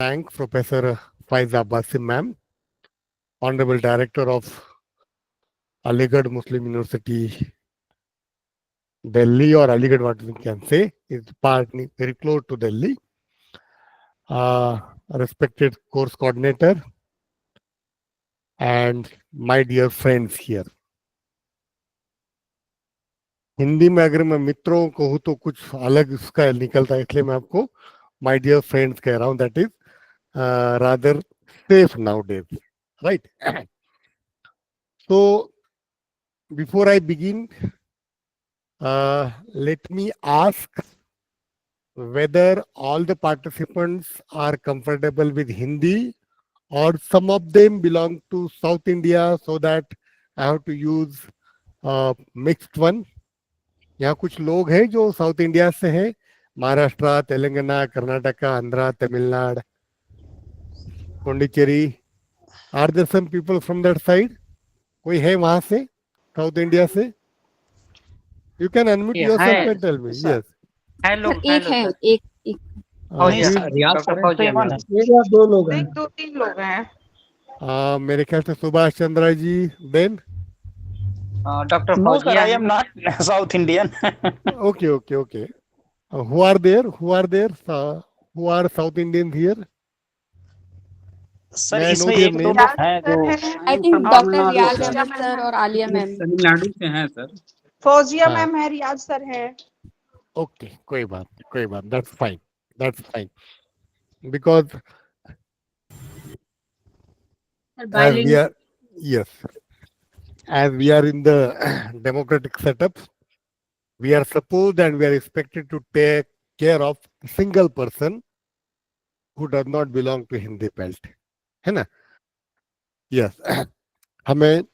thank Professor Faiza Basim ma'am, Honorable Director of Aligarh Muslim University, Delhi, or Aligarh, what we can say, is partly very close to Delhi. Respected course coordinator and my dear friends here. Hindi में अगर मैं मित्रों को हूं तो कुछ अलग उसका निकलता है, इसलिए मैं आपको माय डियर फ्रेंड्स कह रहा हूं. That is rather safe nowadays, right? So before I begin, let me ask whether all the participants are comfortable with Hindi or some of them belong to South India, so that I have to use mixed one. यहाँ कुछ लोग हैं जो south India से हैं, Maharashtra, Telangana, Karnataka, Andhra, Tamil Nadu, Puducherry. Are there some people from that side? कोई है वहां से, साउथ इंडिया से? You can unmute yourself and tell me. Yes, hello sir एक है, सर। एक रियाज डॉक्टर सर फौजी हैं, कौन है? अहमद। एक या दो लोग हैं। एक दो तीन लोग हैं। मेरे ख्याल से Subhash Chandra ji, then doctor no Fauzi sir, I am Ahmad. Not south Indian. okay, okay, okay. Who are there? Who are there? Who are South Indians here? Sir May I know इसमें their एक दो name? लोग हैं जो I think doctor Riyaz Fauzia Ahmad ma'am sir है। और Alia ma'am. Tamil Nadu से हैं सर। फौजिया हाँ. मैम है, रियाज सर है। Okay, कोई बात नहीं, कोई बात. That's fine. That's fine. Because as we are, yes, as we are in the democratic setup, we are supposed and we are expected to take care of a single person who does not belong to Hindi belt, है ना? Yes. हमें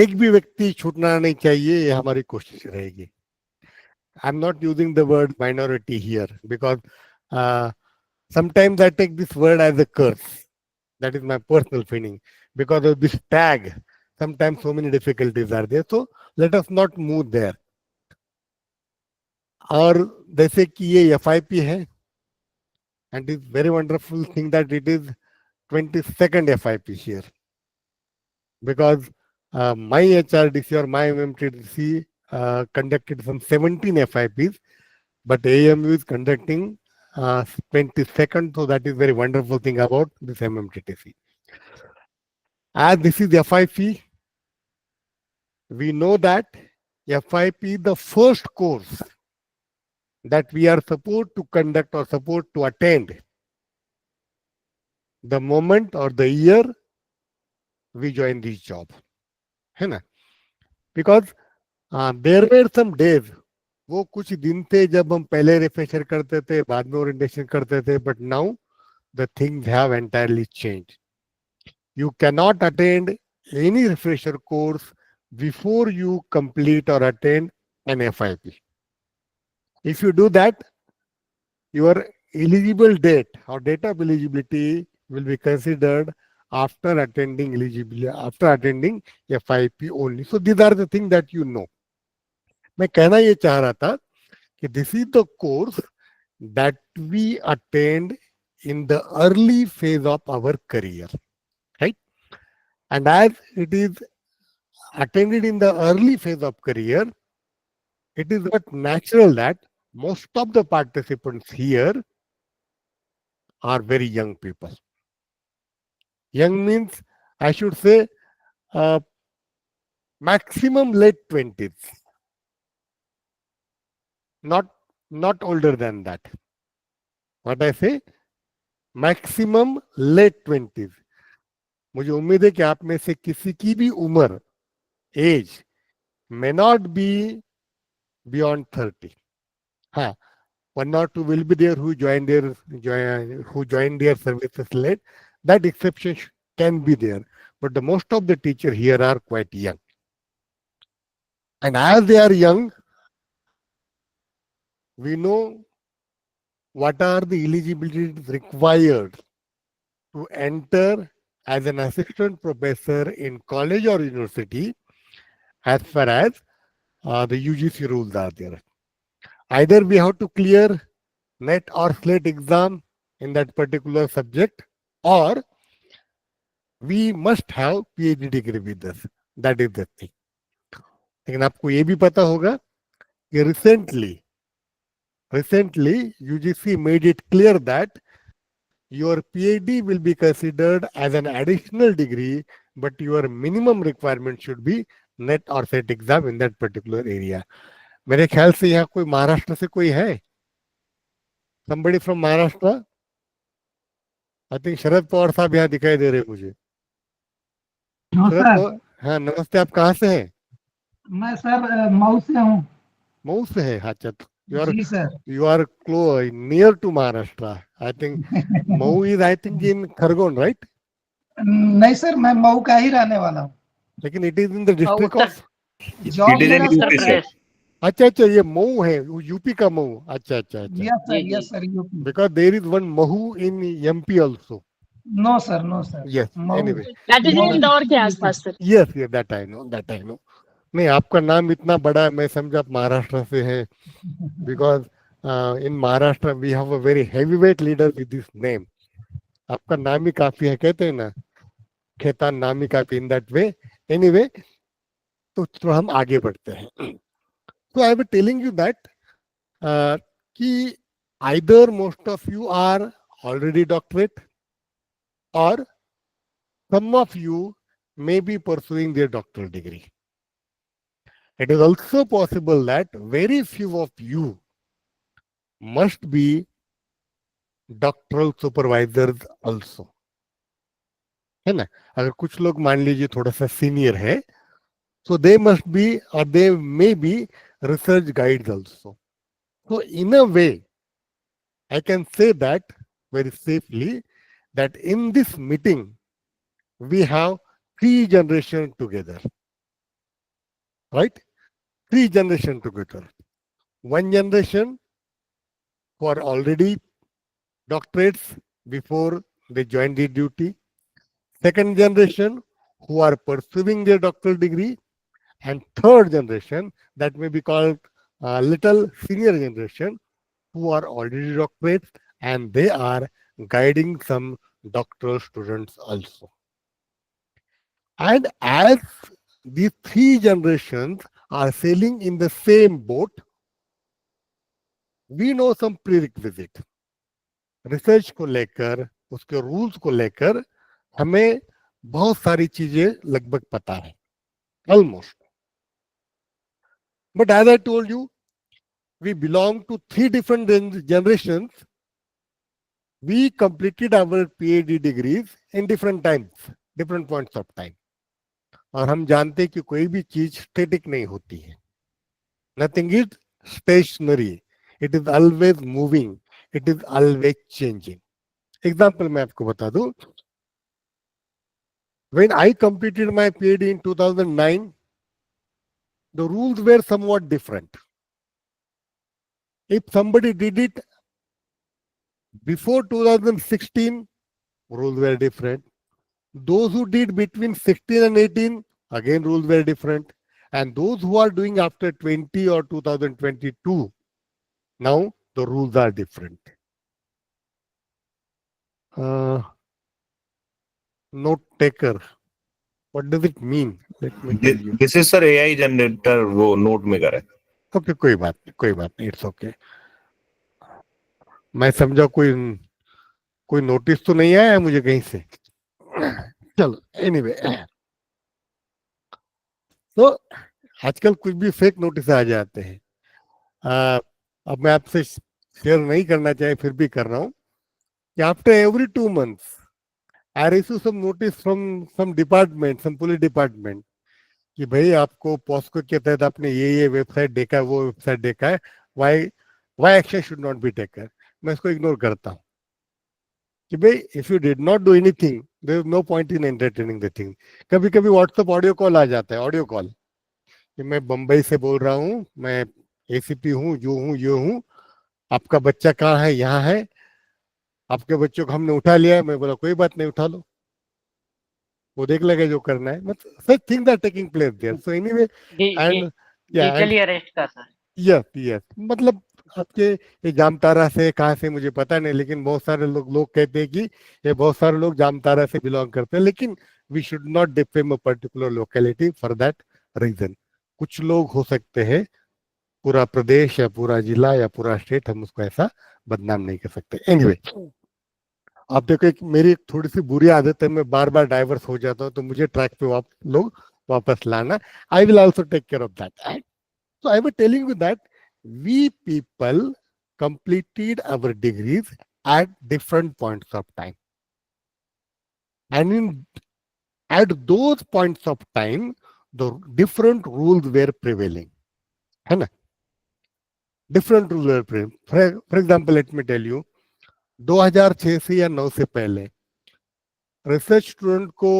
एक भी व्यक्ति छूटना नहीं चाहिए, ये हमारी कोशिश रहेगी. आई am not using the word minority here because sometimes I take this word as a curse. That is my personal feeling. Because of this tag, sometimes so many difficulties are there. So let us not move there. और जैसे कि ये FIP है, and it's very wonderful thing that it is 22nd FIP here. Because my HRDC or my MMTDC conducted some 17 FIPs, but AMU is conducting 22nd, so that is very wonderful thing about this MMTTC. As this is FIP, we know that FIP is the first course that we are supposed to conduct or supposed to attend the moment or the year we join this job. है ना? Because there were some days, वो कुछ दिन थे जब हम पहले refresher करते थे, बाद में ओरिएंटेशन करते थे, but now the things have entirely changed. You can not attend any refresher course before you complete or attend an FIP. If you do that, your eligible date or date of eligibility will be considered after attending FIP only. So these are the things that you know. मैं कहना ये चाह रहा था कि this is the course that we attend in the early phase of our career, right? And as it is attended in the early phase of career, it is but natural that most of the participants here are very young people. Young means, I should say, maximum late 20s. Not older than that. What I say, maximum late 20s. मुझे उम्मीद है कि आप में से किसी की भी उम्र, as, may not be beyond 30. हाँ, 1 or 2 will be there who joined their services late. That exception can be there, but the most of the teachers here are quite young. And as they are young, we know what are the eligibilities required to enter as an assistant professor in college or university as far as the UGC rules are there. Either we have to clear NET or SLATE exam in that particular subject, or we must have PhD degree with us. That is the thing. लेकिन आपको ये भी पता होगा कि recently UGC made it clear that your PhD will be considered as an additional degree, but your minimum requirement should be NET or SET exam in that particular area. मेरे ख्याल से यहाँ कोई महाराष्ट्र से कोई है? Somebody from Maharashtra? I think Sharad Pawar साहब यहाँ दिखाई दे रहे मुझे. शरद पवार, हाँ नमस्ते, आप कहाँ से हैं? मैं सर मऊ से हूँ. मऊ से है? अच्छा, जी sir. you are close, near to Maharashtra. I think Mau is, I think, in Khargon, right? नहीं सर, मैं मऊ का ही रहने वाला हूँ. लेकिन it is in the district Uttar of. Job It is in मेरा उत्तर UP से. प्रदेश. अच्छा अच्छा, ये मऊ है, यूपी का मऊ. अच्छा अच्छा अच्छा. Yes sir, ji, yes sir, UP. Because there is one Mahu in MP also. No sir, no sir. Yes. Anyway. That is Mau- Indore के आसपास sir. Yes, yes, that I know, that I know. नहीं, आपका नाम इतना बड़ा है, मैं समझा आप महाराष्ट्र से हैं. Because in Maharashtra we have a very heavyweight leader with this name. आपका नाम ही काफी है, कहते हैं ना, खेतान नाम ही काफी, in that way. Anyway, तो हम आगे बढ़ते हैं. So I was telling you that कि either most of you are already doctorate, or some of you may be pursuing their doctoral degree. It is also possible that very few of you must be doctoral supervisors also. है ना? अगर कुछ लोग मान लीजिए थोड़ा सा senior है, so they must be or they may be research guides also. So in a way, I can say that very safely that in this meeting we have 3 generations together, right? 3 generations together. One generation who are already doctorates before they join the duty. Second generation who are pursuing their doctoral degree, and third generation that may be called little senior generation who are already doctorates and they are guiding some doctoral students also. And as these 3 generations are sailing in the same boat, we know some prerequisite. Research को लेकर, उसके rules को लेकर हमें बहुत सारी चीजें लगभग पता है, almost. But as I told you, we belong to 3 different generations. We completed our PhD degrees in different times, different points of time. और हम जानते हैं कि कोई भी चीज स्टैटिक नहीं होती है. Nothing is stationary. It is always moving. It is always changing. Example मैं आपको बता दूं. When I completed my PhD in 2009, the rules were somewhat different. If somebody did it before 2016, rules were different. Those who did between 16 and 18, again rules were different. And those who are doing after 20 or 2022, now the rules are different. Note taker. What does it mean? Let me tell you. This is sir AI generator वो note में कर रहा है. Okay, कोई बात नहीं, it's okay. मैं समझा कोई नोटिस तो नहीं आया है मुझे कहीं से. चलो, anyway. तो आजकल कुछ भी फेक नोटिस आ जाते हैं. अब मैं आपसे शेयर नहीं करना चाहिए, फिर भी कर रहा हूँ कि after every 2 months I receive some notice from some department, some police department, कि भाई आपको पॉस्को के तहत आपने ये वेबसाइट देखा है, वो वेबसाइट देखा है, why action should not be taken. मैं इसको इग्नोर करता हूँ कि भाई if you did not do anything there is no point in entertaining the thing. कभी कभी व्हाट्सएप ऑडियो कॉल आ जाता है, ऑडियो कॉल कि मैं बम्बई से बोल रहा हूँ, मैं एसीपी हूँ, ये हूँ, आपका बच्चा कहाँ है, यहाँ है, आपके बच्चों को हमने उठा लिया है. मैं बोला कोई बात नहीं, उठा लो, वो देख लेगा जो करना है. मतलब such things are taking place there. So anyway, and digitally arrest का सर. यस मतलब आपके ये जामतारा से कहाँ से मुझे पता नहीं, लेकिन बहुत सारे लोग कहते हैं कि ये बहुत सारे लोग जामतारा से बिलोंग करते हैं, लेकिन we should not defame a particular locality for that reason. कुछ लोग हो सकते हैं, पूरा प्रदेश या पूरा जिला या पूरा स्टेट हम उसको ऐसा बदनाम नहीं कर सकते. एनीवे, आप देखो एक मेरी थोड़ी सी बुरी आदत है, मैं बार बार डाइवर्स हो जाता हूँ, तो मुझे ट्रैक पे लोग वापस लाना. I will also take care of that. So I was telling you that we people completed our degrees at different points of time. And at those points of time, the different rules were prevailing. है ना? Different rules were prevailing. For example, let me tell you, 2006 से या 9 से पहले research student को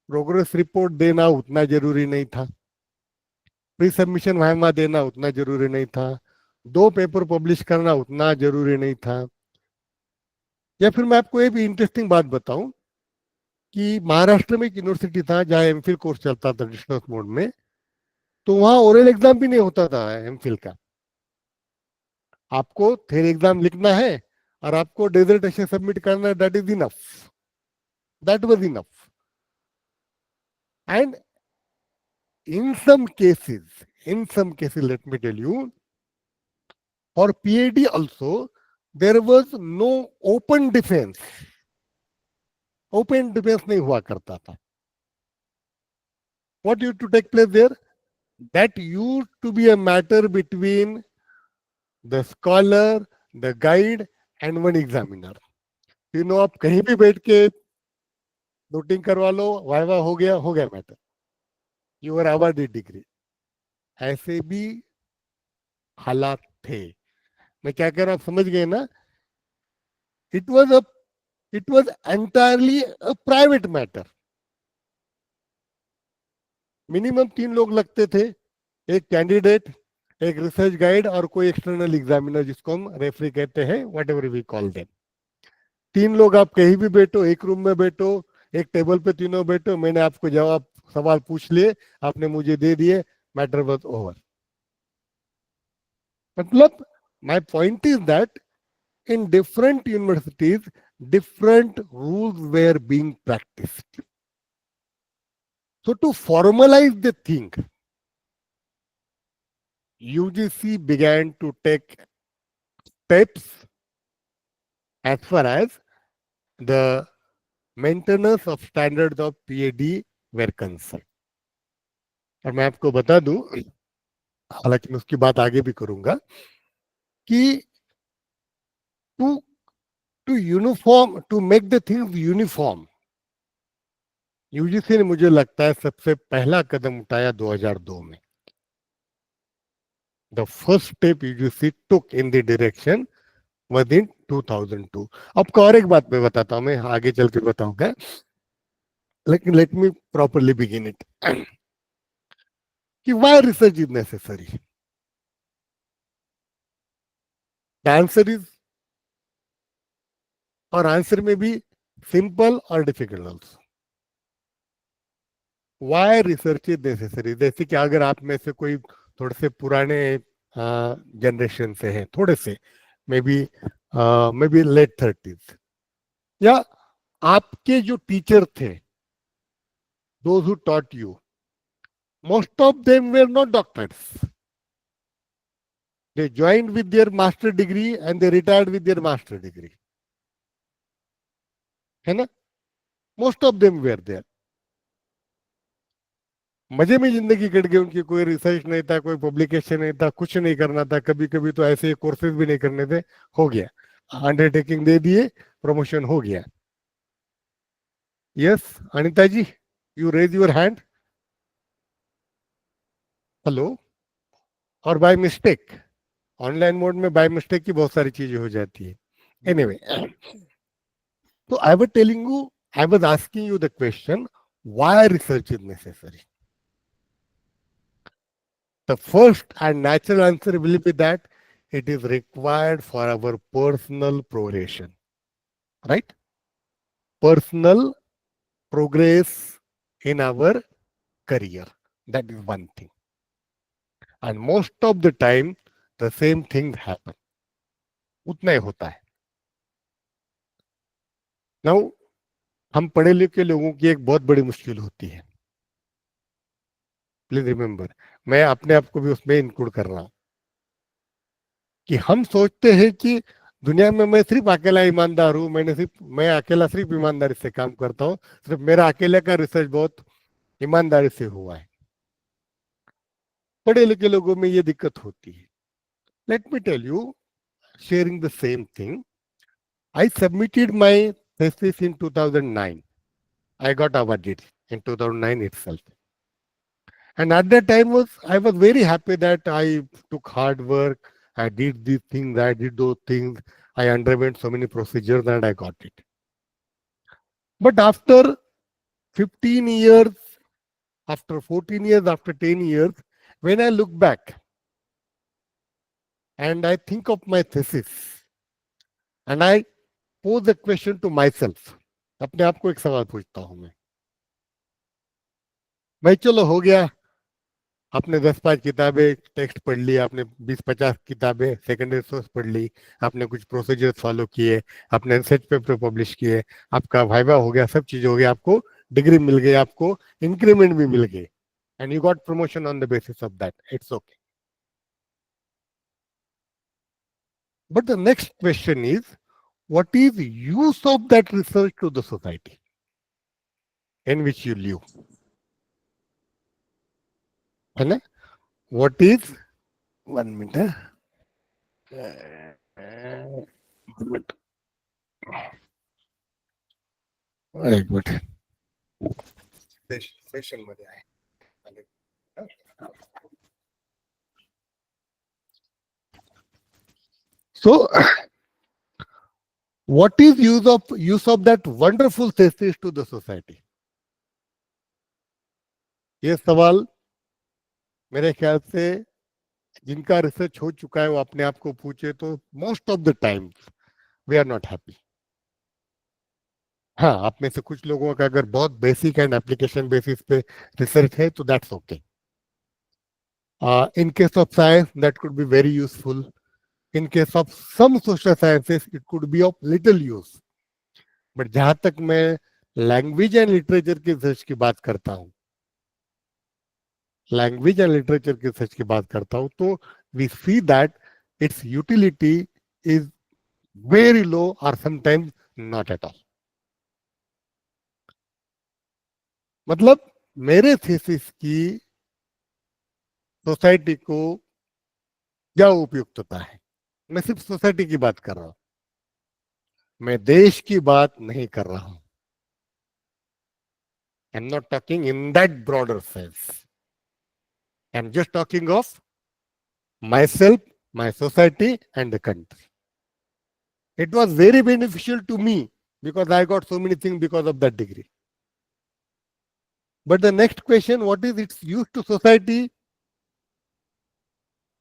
progress report देना उतना जरूरी नहीं था. प्री सबमिशन वाइवा देना उतना जरूरी नहीं था. 2 पेपर पब्लिश करना उतना जरूरी नहीं था. या फिर मैं आपको ये भी इंटरेस्टिंग बात बताऊं कि महाराष्ट्र में एक यूनिवर्सिटी था जहां एमफिल कोर्स चलता था डिस्टेंस मोड में, तो वहां ओरल एग्जाम भी नहीं होता था एमफिल का. आपको थ्योरी एग्जाम लिखना है और आपको डिसर्टेशन सबमिट करना है. That is enough. That was enough. And in some cases, let me tell you, for PhD also, there was no open defense. Open defense नहीं हुआ करता था. What used to take place there? That used to be a matter between the scholar, the guide, and one examiner. तीनों आप कहीं भी बैठ के नोटिंग करवा लो, वाइवा हो गया matter. You were awarded degree. ऐसे भी हालात थे. मैं क्या कह रहा हूं, आप समझ गए ना? It was entirely a private matter. Minimum 3 लोग लगते थे, एक कैंडिडेट, एक रिसर्च गाइड और कोई एक्सटर्नल एग्जामिनर, जिसको हम रेफरी कहते हैं, whatever we call them. 3 लोग आप कहीं भी बैठो, एक रूम में बैठो, एक टेबल पे तीनों बैठो, मैंने आपको जवाब सवाल पूछ लिए, आपने मुझे दे दिए, मैटर वाज ओवर. मतलब my point is that in different universities, different rules were being practiced. So to formalize the thing, UGC began to take steps as far as the maintenance of standards of PhD were concerned. और मैं आपको बता दूं, हालांकि मैं उसकी बात आगे भी करूंगा, कि to make the things uniform, UGC ने मुझे लगता है सबसे पहला कदम उठाया 2002 में. The first step UGC took in the direction was in 2002. आपको और एक बात मैं बताता हूं, मैं आगे चल के बताऊंगा, लेकिन let me properly begin it. कि why research is necessary? The answer is, और आंसर में भी सिंपल और difficult also. Why research is necessary? जैसे कि अगर आप में से कोई थोड़े से पुराने जनरेशन से हैं, थोड़े से मे बी लेट 30s, या आपके जो टीचर थे, those who taught you, most of them were not doctors. They joined with their master degree and they retired with their master degree. है ना? Most of them were there. मजे में जिंदगी cut गई उनकी. कोई रिसर्च नहीं था, कोई पब्लिकेशन नहीं था, कुछ नहीं करना था. कभी कभी तो ऐसे कोर्सेज भी नहीं करने थे, हो गया, अंडरटेकिंग दे दिए, प्रमोशन हो गया. Yes Anita ji, you raise your hand. Hello. और बाय मिस्टेक, ऑनलाइन मोड में बाय मिस्टेक की बहुत सारी चीजें हो जाती है. एनीवे, तो I was telling you, I was asking you the question, why research is necessary. The first and natural answer will be that it is required for our personal progression, right? Personal progress in our career. That is one thing. And most of the time, the same thing happen, उतना ही होता है। Now हम पढ़े लिखे लोगों की एक बहुत बड़ी मुश्किल होती है, प्लीज रिमेंबर, मैं अपने आप को भी उसमें इंक्लूड कर रहा हूं, कि हम सोचते हैं कि दुनिया में मैं सिर्फ अकेला ईमानदार हूं, मैं अकेला सिर्फ ईमानदारी से काम करता हूं, सिर्फ मेरा अकेले का रिसर्च बहुत ईमानदारी से हुआ है। पढ़े लिखे लोगों में ये दिक्कत होती है। Let me tell you, sharing the same thing, I submitted my thesis in 2009. I got awarded in 2009 itself. And at that time I was very happy that I took hard work, I did these things, I did those things, I underwent so many procedures and I got it. But after 15 years, after 14 years, after 10 years, when I look back and I think of my thesis and I pose a question to myself, अपने आप को एक सवाल पूछता हूं मैं चलो हो गया, आपने 10-5 किताबें टेक्स्ट पढ़ ली, आपने 20-50 किताबें सेकेंडरी सोर्स पढ़ ली, आपने कुछ प्रोसीजर्स फॉलो किए, आपने रिसर्च पेपर पब्लिश किए, आपका वाइवा हो गया, सब चीज हो गया, आपको डिग्री मिल गई, आपको इंक्रीमेंट भी मिल गई, and you got promotion on the basis of that, it's okay. But the next question is, what is use of that research to the society in which you live? है ना? What is, 1 minute, एक minute, session मध्ये आहे। So what is use of that wonderful thesis to the society? ये सवाल मेरे ख्याल से जिनका रिसर्च हो चुका है वो अपने आप को पूछे तो most of the times we are not happy. हाँ, आप में से कुछ लोगों का अगर बहुत बेसिक एंड एप्लीकेशन बेसिस पे रिसर्च है तो that's okay. In case of science that could be very useful, in case of some social sciences it could be of little use, but जहां तक मैं लैंग्वेज एंड लिटरेचर की research की बात करता हूं, लैंग्वेज एंड लिटरेचर की research की बात करता हूं, तो we see that its utility is very low और समटाइम्स नॉट एट ऑल। मतलब मेरे थीसिस की सोसाइटी को क्या उपयुक्तता है, मैं सिर्फ सोसाइटी की बात कर रहा हूं, मैं देश की बात नहीं कर रहा हूं। I am not talking in that broader sense, I am just talking of myself, my society and the country. It was very beneficial to me because I got so many things because of that degree. But the next question, what is its use to society?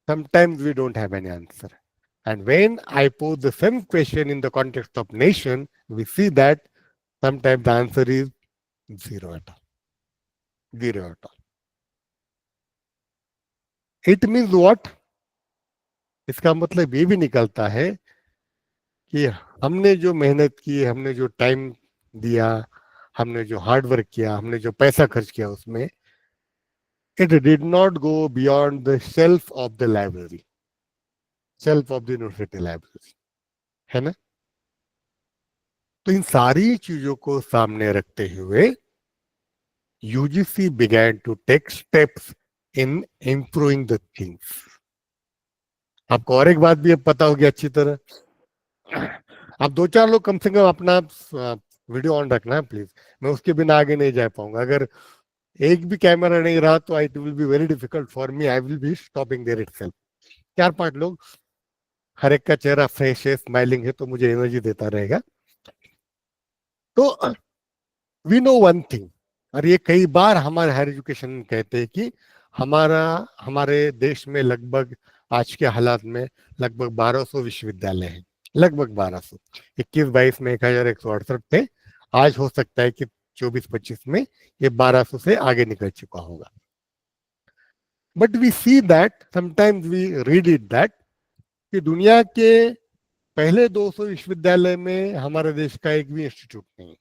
Sometimes we don't have any answer. And when I pose the same question in the context of nation, we see that sometimes the answer is zero at all. Zero at all. It means what? इसका मतलब ये भी निकलता है कि हमने जो मेहनत की, हमने जो टाइम दिया, हमने जो हार्ड वर्क किया, हमने जो पैसा खर्च किया उसमें, it did not go beyond the shelf of the library, shelf of the university library, है ना? तो इन सारी चीजों को सामने रखते हुए UGC began to take steps in improving the things. आपको और एक बात भी अब पता होगी अच्छी तरह, आप 2-4 लोग कम से कम अपना वीडियो ऑन रखना है प्लीज, मैं उसके बिना आगे नहीं जा पाऊंगा। अगर एक भी कैमरा नहीं रहा तो it will be very difficult for me, I will be stopping there itself. 4-5 लोग, हर एक का चेहरा फ्रेश है, स्माइलिंग है, तो मुझे एनर्जी देता रहेगा। तो वी नो वन थिंग, और ये कई बार हमारे हायर एजुकेशन कहते हैं कि हमारे देश में लगभग आज के हालात में लगभग 1200 विश्वविद्यालय हैं, लगभग 1200। 21-22 में 1168 थे, आज हो सकता है कि 24-25 में ये 1200 से आगे निकल चुका होगा। But we see that sometimes we read it that कि दुनिया के पहले 200 विश्वविद्यालय में हमारे देश का एक भी इंस्टीट्यूट नहीं है।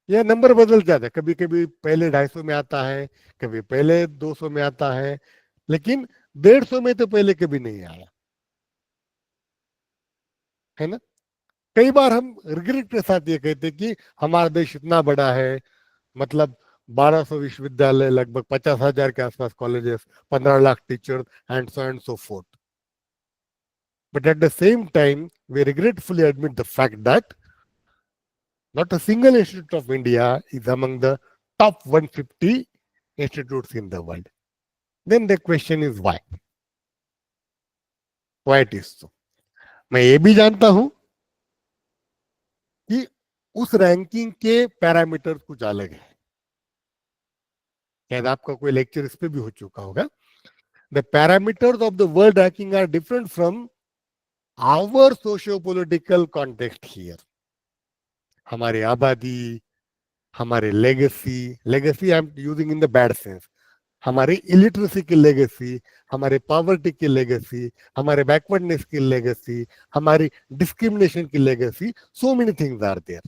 यह नंबर बदल जाता है, कभी कभी पहले 250 में आता है, कभी पहले 200 में आता है, लेकिन 150 में तो पहले कभी नहीं आया है ना। कई बार हम रिग्रेट के साथ ये कहते कि हमारा देश इतना बड़ा है, मतलब 1200 विश्वविद्यालय, लगभग 50,000 के आसपास colleges, 15 lakh teacher and so forth. But at the same time we regretfully admit the fact that not a single institute of India is among the top 150 institutes in the world. Then the question is why? Why it is so? मैं ये भी जानता हूं कि उस ranking के parameters कुछ अलग है। शायद आपका कोई लेक्चर इस पे भी हो चुका होगा। The parameters of the world ranking are different from our socio-political context here. हमारी आबादी, हमारे legacy I am using in the bad sense, हमारे इलिटरेसी की लेगेसी, हमारे पॉवर्टी की लेगेसी, हमारे बैकवर्डनेस की लेगेसी, हमारी डिस्क्रिमिनेशन की legacy, so many things are there.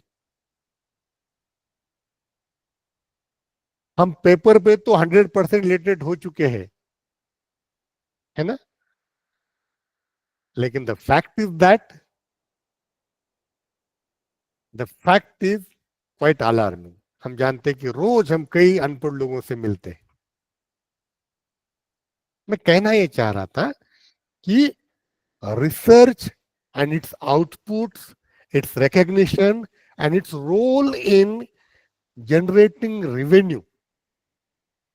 हम पेपर पे तो 100% रिलेटेड हो चुके हैं, है ना, लेकिन the fact is quite alarming. हम जानते हैं कि रोज हम कई अनपढ़ लोगों से मिलते हैं। मैं कहना ये चाह रहा था कि research and its outputs, its recognition and its role in generating revenue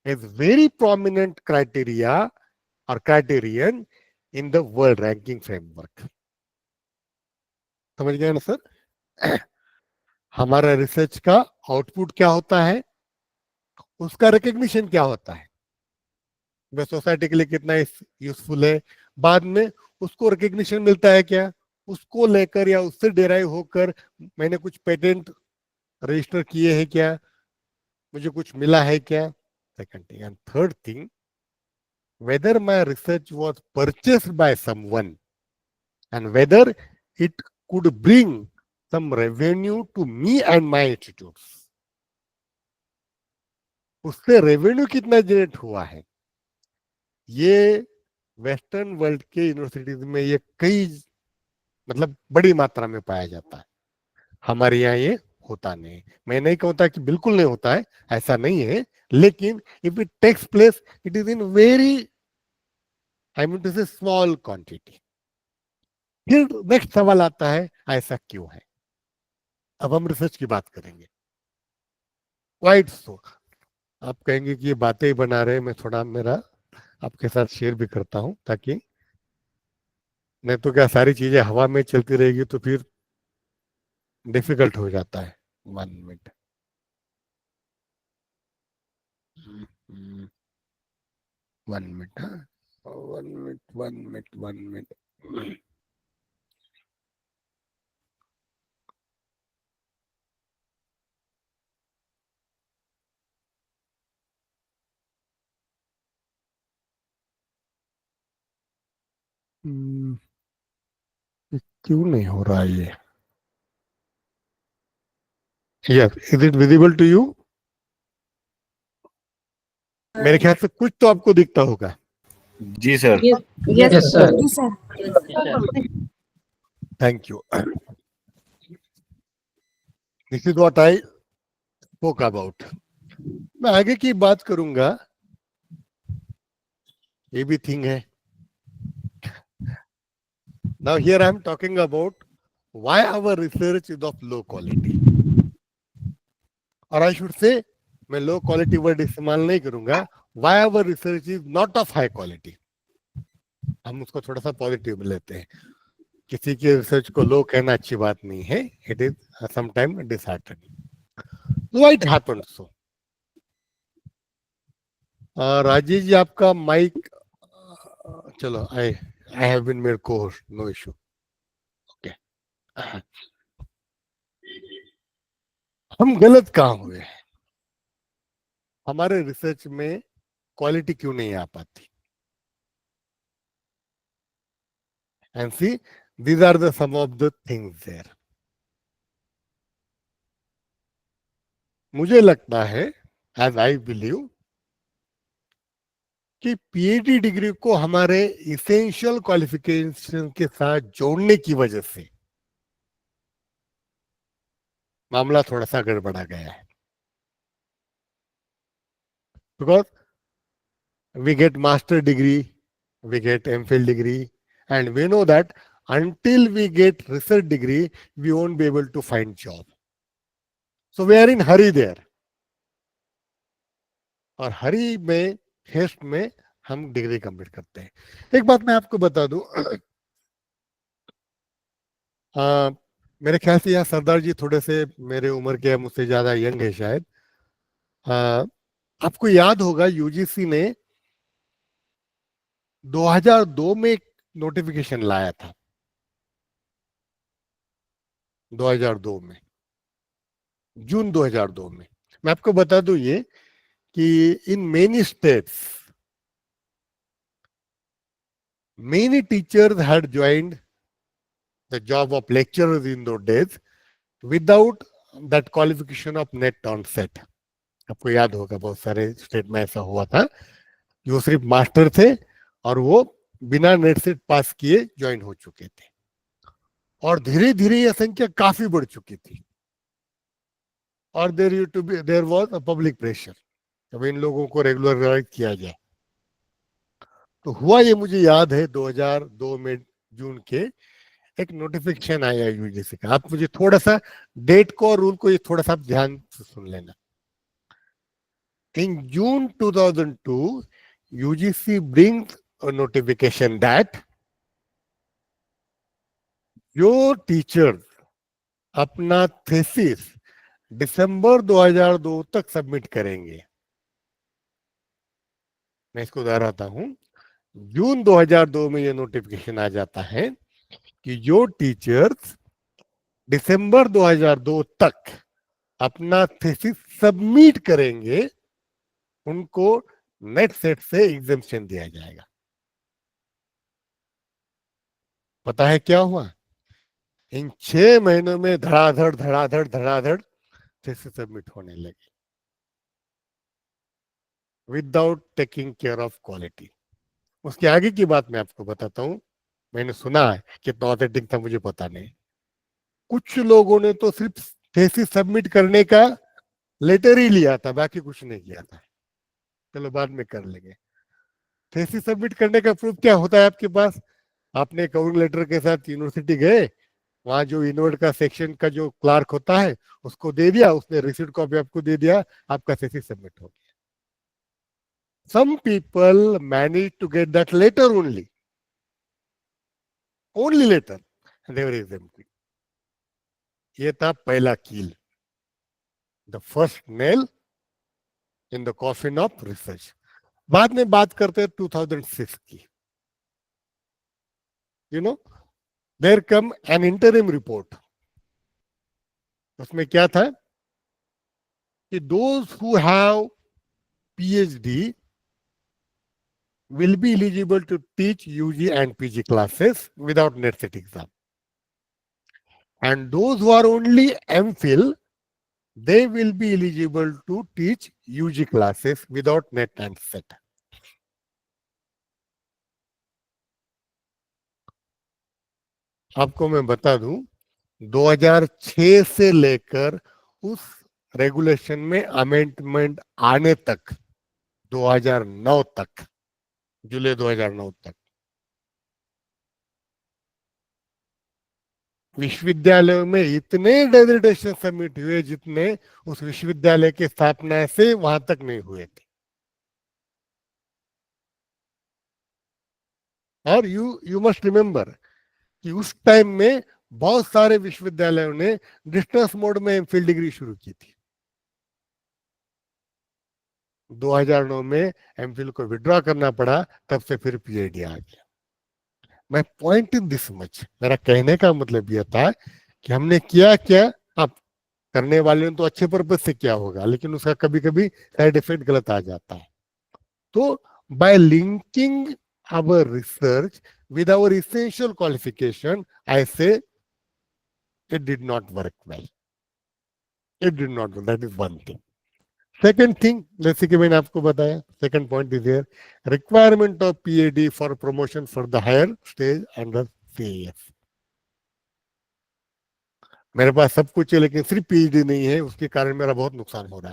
is very prominent criteria or criterion in the world ranking framework. समझ गए ना सर? हमारा रिसर्च का आउटपुट क्या होता है, उसका रिकग्निशन क्या होता है, वह सोसाइटी के लिए कितना यूजफुल है, बाद में उसको रिकग्निशन मिलता है क्या, उसको लेकर या उससे डेराइव होकर मैंने कुछ पेटेंट रजिस्टर किए हैं क्या, मुझे कुछ मिला है क्या, second thing. And third thing, whether my research was purchased by someone and whether it could bring some revenue to me and my institutes, उससे रेवेन्यू कितना जनरेट हुआ है, ये वेस्टर्न वर्ल्ड के यूनिवर्सिटीज में ये कई मतलब बड़ी मात्रा में पाया जाता है। हमारे यहाँ ये होता नहीं। मैं नहीं कहता कि बिल्कुल नहीं होता है, ऐसा नहीं है, लेकिन if it takes place it is in very, I mean to say small quantity. फिर नेक्स्ट सवाल आता है ऐसा क्यों है। अब हम रिसर्च की बात करेंगे। क्वाइट सो। आप कहेंगे कि ये बातें ही बना रहे, मैं थोड़ा मेरा आपके साथ शेयर भी करता हूं, ताकि नहीं तो क्या सारी चीजें हवा में चलती रहेगी तो फिर डिफिकल्ट हो जाता है। 1 मिनट, 1 मिनट, 1 मिनट। क्यों नहीं हो रहा है ये? Yes, is it visible to you? मेरे ख्याल से कुछ तो आपको दिखता होगा। जी sir. Yes, sir. Thank you. This is what I spoke about. मैं आगे की बात करूंगा, ये भी थिंग है। Now here I am talking about why our research is of low quality, और आई शुड से, मैं लो क्वालिटी वर्ड इस्तेमाल नहीं करूंगा, why our research is not of high quality. हम उसको थोड़ा सा पॉजिटिव में लेते हैं। किसी के रिसर्च को लो कहना अच्छी बात नहीं है, it is sometime disheartening. Why it happened so? Rajesh ji आपका माइक, चलो, I have been made co-host, no issue. Okay, हम गलत कहाँ हुए हैं? हमारे रिसर्च में क्वालिटी क्यों नहीं आ पाती? and see, these are the some of the things there. मुझे लगता है, as I believe, कि पीएचडी डिग्री को हमारे इसेंशियल क्वालिफिकेशन के साथ जोड़ने की वजह से मामला थोड़ा सा गड़बड़ा गया है. Because we get master degree, we get MPhil degree, and we know that until we get research degree, we won't be able to find job. So we are in hurry there. और हरी में, haste में हम degree complete करते हैं. एक बात मैं आपको बता दूं, मेरे ख्याल से यहाँ सरदार जी थोड़े से मेरे उम्र के, मुझसे ज्यादा यंग है शायद. आपको याद होगा यूजीसी ने 2002 में एक नोटिफिकेशन लाया था. 2002 में, जून 2002 में. मैं आपको बता दूं ये कि in many states many teachers had joined the job of lecturers in those days without that qualification of net on set. आपको याद होगा बहुत सारे स्टेट में ऐसा हुआ था कि वो सिर्फ मास्टर थे और वो बिना नेट सेट पास किए ज्वाइन हो चुके थे. और धीरे धीरे यह संख्या काफी बढ़ चुकी थी. और there was a public pressure, अब इन लोगों को रेगुलराइज किया जाए. तो हुआ ये, मुझे याद है 2002 में जून के एक नोटिफिकेशन आया यूजीसी का. आप मुझे थोड़ा सा डेट को और रूल को ये थोड़ा सा ध्यान से सुन लेना. इन जून 2002 UGC brings a notification that जो टीचर्स अपना थीसिस दिसंबर 2002 तक सबमिट करेंगे, मैं इसको दोहराता हूं, जून 2002 में ये नोटिफिकेशन आ जाता है कि जो टीचर्स दिसंबर 2002 तक अपना थीसिस सबमिट करेंगे उनको नेट सेट से एग्जेम्पशन दिया जाएगा. पता है क्या हुआ? इन 6 महीनों में धड़ाधड़ थीसिस सबमिट होने लगे without taking care of quality. उसके आगे की बात मैं आपको बताता हूं. मैंने सुना है, कितना ऑथेंटिक था मुझे पता नहीं. कुछ लोगों ने तो सिर्फ थीसिस सबमिट करने का लेटर ही लिया था, बाकी कुछ नहीं किया था. चलो बाद में कर लेंगे. थीसिस सबमिट करने का प्रूफ क्या होता है आपके पास? आपने कवरिंग लेटर के साथ यूनिवर्सिटी गए, वहां जो इनोवेट का सेक्शन का जो क्लार्क होता है उसको दे दिया, उसने रिसीट कॉपी आपको दे दिया, आपका थीसिस सबमिट हो गया. Some people managed to get that letter only letter, and they were exempted. ये था पहला कील, the first nail in the coffin of research. बाद में बात करते हैं 2006 की. You know, there come an interim report. उसमें क्या था कि those who have PhD will be eligible to teach UG and PG classes without net set exam. And those who are only MPhil, they will be eligible to teach UG classes without net and set. आपको मैं बता दूं, 2006 से लेकर उस regulation में amendment आने तक, 2009 तक, जुलाई 2009 तक, विश्वविद्यालयों में इतने डेजिग्नेशन सबमिट हुए जितने उस विश्वविद्यालय की स्थापना से वहां तक नहीं हुए थे. और यू मस्ट रिमेम्बर कि उस टाइम में बहुत सारे विश्वविद्यालयों ने डिस्टेंस मोड में एमफिल डिग्री शुरू की थी. 2009 में एमफिल को विड्रॉ करना पड़ा, तब से फिर पीएचडी आ गया. मैं पॉइंट इन दिस मच, मेरा कहने का मतलब यह था कि हमने किया क्या. अब करने वाले ने तो अच्छे पर्पज से किया होगा, लेकिन उसका कभी कभी साइड इफेक्ट गलत आ जाता है. तो by linking our research with our essential qualification, I say it did not work well. It did not work. That is one thing. Second thing, जैसे कि मैंने आपको बताया, second point is here, requirement of PhD for promotion for the higher stage under CAS. मेरे पास सब कुछ है लेकिन सिर्फ PhD नहीं है, उसके कारण मेरा बहुत नुकसान हो रहा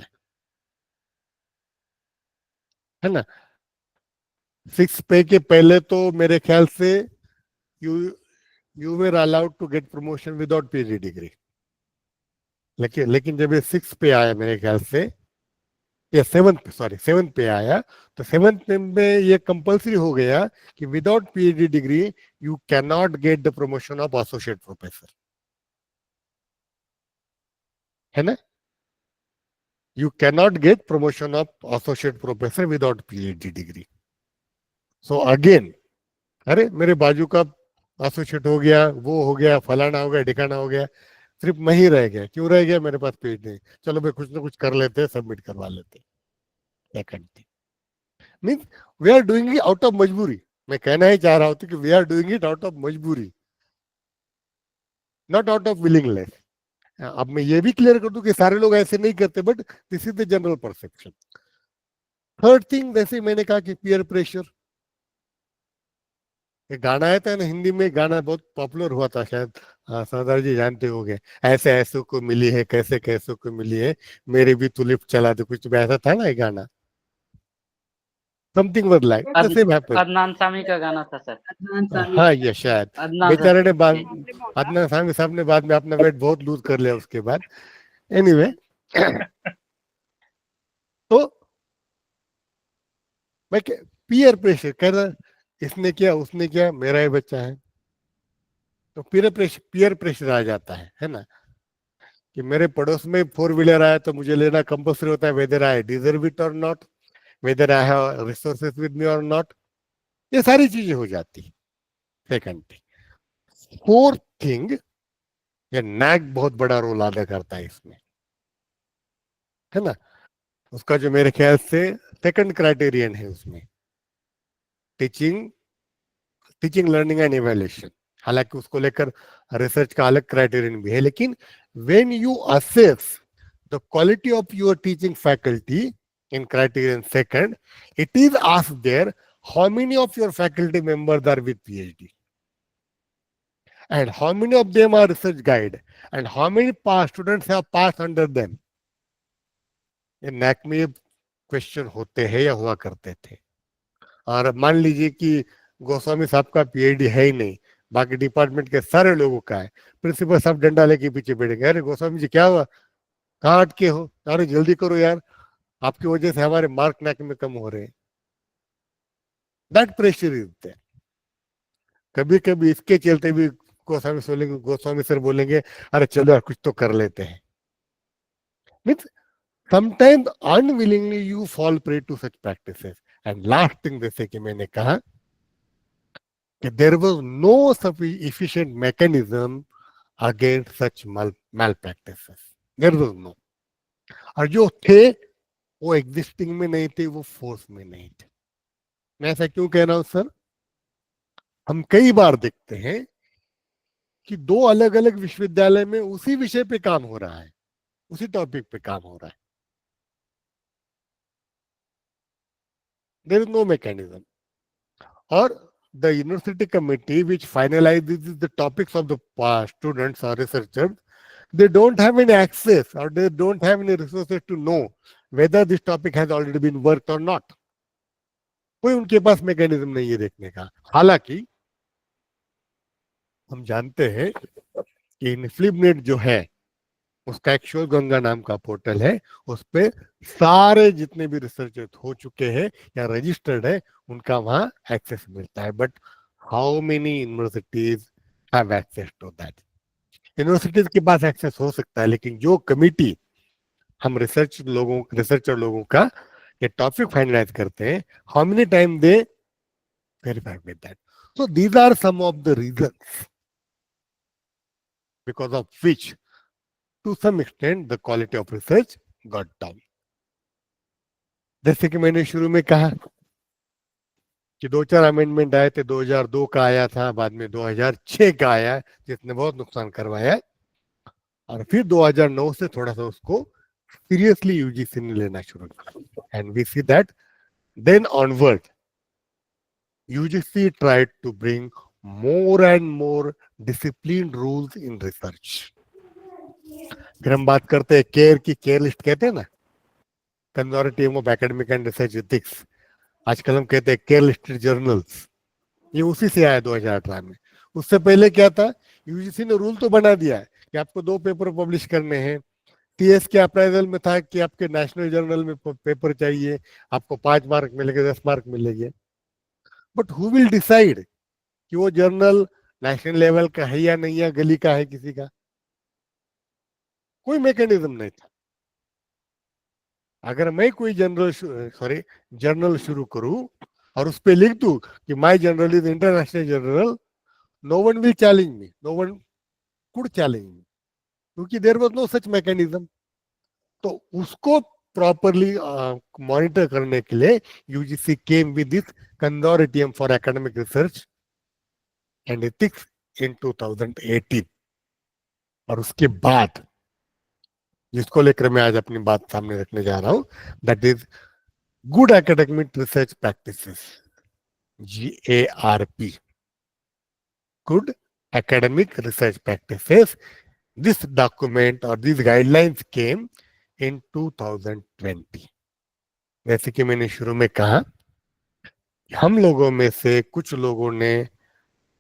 है ना। 6 पे के पहले तो मेरे ख्याल से you were allowed to get promotion without PhD degree. लेकिन जब ये 6 पे आया मेरे ख्याल से, या 7 पे आया, तो 7 में ये कंपल्सरी हो गया कि without PhD degree you can not get the promotion of associate professor, है ना। You can not gate promotion of associate professor without PhD degree. So again, अरे मेरे बाजू का एसोसिएट हो गया, वो हो गया, फलाना हो गया, ढिकाना हो गया, सिर्फ मैं ही रह गया. क्यों रह गया? मेरे पास पेज नहीं. चलो भाई कुछ ना कुछ कर लेते हैं, सबमिट करवा लेते. Second thing means we are doing it out of मजबूरी. मैं कहना ही चाह रहा हूं कि we are doing it out of मजबूरी, नॉट आउट ऑफ विलिंगनेस. अब मैं ये भी क्लियर कर दूं कि सारे लोग ऐसे नहीं करते, but this is the general perception. Third thing, जैसे मैंने कहा कि पीयर प्रेशर. एक गाना आया था ना हिंदी में, गाना बहुत पॉपुलर हुआ था, शायद सरदार जी जानते होंगे, ऐसे ऐसों को मिली है, कैसे कैसों को मिली है, मेरे भी तू लिफ्ट चला दे, कुछ भी ऐसा था ना ये गाना. Something was like the same happened. Adnan Sami का गाना था सर. हाँ ये शायद अदनान बेचारे ने बाद, सामी. अदनान सामी साहब ने बाद में अपना वेट बहुत लूज कर लिया उसके बाद. एनीवे तो मैं पीयर प्रेशर कह रहा, इसने किया उसने किया, मेरा ही बच्चा है, तो पीयर प्रेशर आ जाता है ना. कि मेरे पड़ोस में 4 व्हीलर आया तो मुझे लेना कंपल्सरी होता है, वेदर आई डिजर्व इट और not, weather I have resources with me और नॉट. ये सारी चीजें हो जाती. Second thing. फोर्थ थिंग, ये नैक बहुत बड़ा रोल अदा करता है इसमें, है ना. उसका जो मेरे ख्याल से सेकंड क्राइटेरियन है उसमें, टीचिंग लर्निंग एंड इवैल्यूएशन. हालांकि उसको लेकर रिसर्च का अलग क्राइटेरियन भी है, लेकिन when you assess the quality of your teaching faculty in criterion second, it is asked there how many of your faculty members are with PhD and how many of them are research guide and how many students have passed under them. ये NAAC में question होते हैं या हुआ करते थे. और मान लीजिए कि गोस्वामी साहब का PhD है ही नहीं, बाकी डिपार्टमेंट के सारे लोगों का है, प्रिंसिपल साहब डंडा लेके पीछे बैठेंगे, अरे गोस्वामी जी क्या हुआ, कहाँ अटके हो, अरे जल्दी करो यार, आपकी वजह से हमारे मार्क नैक में कम हो रहे हैं. That pressure is there. कभी कभी इसके चलते भी गोस्वामी सर बोलेंगे अरे चलो यार कुछ तो कर लेते हैं. Means sometimes unwillingly you fall prey to such practices. And last thing, जैसे कि मैंने कहा कि there was no efficient mechanism against such malpractices. There was no. और जो थे वो एग्जिस्टिंग में नहीं थे, वो फोर्स में नहीं थे. मैं ऐसा क्यों कह रहा हूं सर? हम कई बार देखते हैं कि 2 अलग अलग विश्वविद्यालय में उसी विषय पे काम हो रहा है, उसी टॉपिक पे काम हो रहा है. There is no mechanism. और the university committee which finalizes the topics of the students or researchers, they don't have any access or they don't have any resources to know whether this topic has already been worked or not. कोई उनके पास mechanism नहीं है देखने का. हालांकि हम जानते हैं कि इनफ्लिबनेट जो है उसका एक शोध गंगा नाम का पोर्टल है, उस पे सारे जितने भी रिसर्च हो चुके हैं या रजिस्टर्ड है उनका वहां एक्सेस मिलता है. But how many universities have access to that? Universities के पास एक्सेस हो सकता है, लेकिन जो कमिटी हम रिसर्चर लोगों का ये टॉपिक फाइनलाइज करते हैं, how many time they verify with that. So these are some of the reasons because of which to some extent the quality of research got down. जैसे कि मैंने शुरू में कहा कि 2-4 अमेंडमेंट आए थे। 2002 का आया था, बाद में 2006 का आया जिसने बहुत नुकसान करवाया है, और फिर 2009 से थोड़ा सा उसको सीरियसली यूजीसी ने लेना शुरू किया। And we see that then onward UGC tried to bring more and more disciplined rules in research. फिर हम बात करते हैं केयर की, केयर लिस्ट कहते हैं ना, conservative of academic and research ethics. आजकल हम कहते हैं केयर लिस्टेड जर्नल्स, ये उसी से आया 2018 में। उससे पहले क्या था, यूजीसी ने रूल तो बना दिया है कि आपको 2 पेपर पब्लिश करने हैं। टीएस के अप्राइजल में था कि आपके नेशनल जर्नल में पेपर चाहिए, आपको 5 मार्क मिलेंगे, 10 मार्क मिलेंगे। बट हु विल डिसाइड कि वो जर्नल नेशनल लेवल का है या नहीं, या गली का है किसी का? कोई मैकेनिज्म नहीं था। अगर मैं कोई जर्नल शुरू करूं और उस पर लिख दूं कि my journal is international journal, no one will challenge me, no one could challenge me, क्योंकि there was no such mechanism. तो उसको प्रॉपरली मॉनिटर करने के लिए UGC came with this consortium for academic research and ethics in 2018। और उसके बाद जिसको लेकर मैं आज अपनी बात सामने रखने जा रहा हूं, that is good academic research practices, GARP, good academic research practices. This document और दिस गाइडलाइंस केम इन 2020। जैसे कि मैंने शुरू में कहा, हम लोगों में से कुछ लोगों ने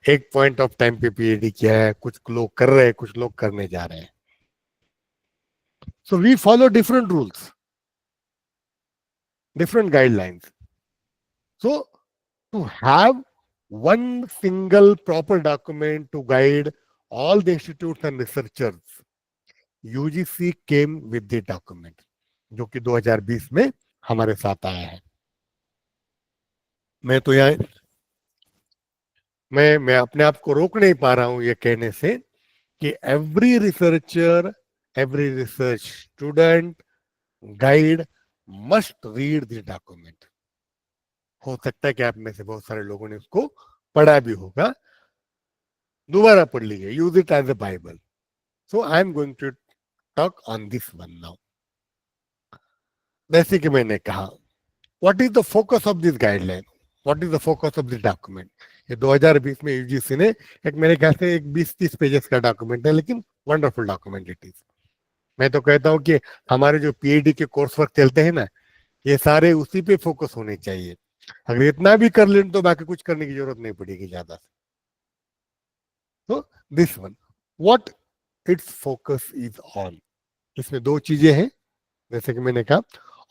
एक पॉइंट ऑफ टाइम पे पीएचडी किया है, कुछ लोग कर रहे हैं, कुछ लोग करने जा रहे हैं। So we follow different rules, different guidelines. So to have one single proper document to guide all the institutes and researchers, UGC came with the document, जो कि 2020 में हमारे साथ आया है। मैं तो यहाँ मैं अपने आप को रोक नहीं पा रहा हूं ये कहने से कि every researcher, every research student, guide must read this document. हो सकता है कि आप में से बहुत सारे लोगों ने उसको पढ़ा भी होगा, दोबारा पढ़ लीजिए, use it as a Bible. So I am going to talk on this one now. जैसे कि मैंने कहा, what is the focus of this guideline, what is the focus of this document. ये 2020 में यूजीसी ने एक, मेरे ख्याल से एक 20-30 पेजेस का डॉक्यूमेंट है, लेकिन वंडरफुल डॉक्यूमेंट इट इज। मैं तो कहता हूं कि हमारे जो पीएचडी के कोर्स वर्क चलते हैं ना, ये सारे उसी पे फोकस होने चाहिए। अगर इतना भी कर लें तो बाकी कुछ करने की जरूरत नहीं पड़ेगी ज्यादा से। तो this one, what it's focus is on, इसमें 2 चीजें हैं। जैसे कि मैंने कहा,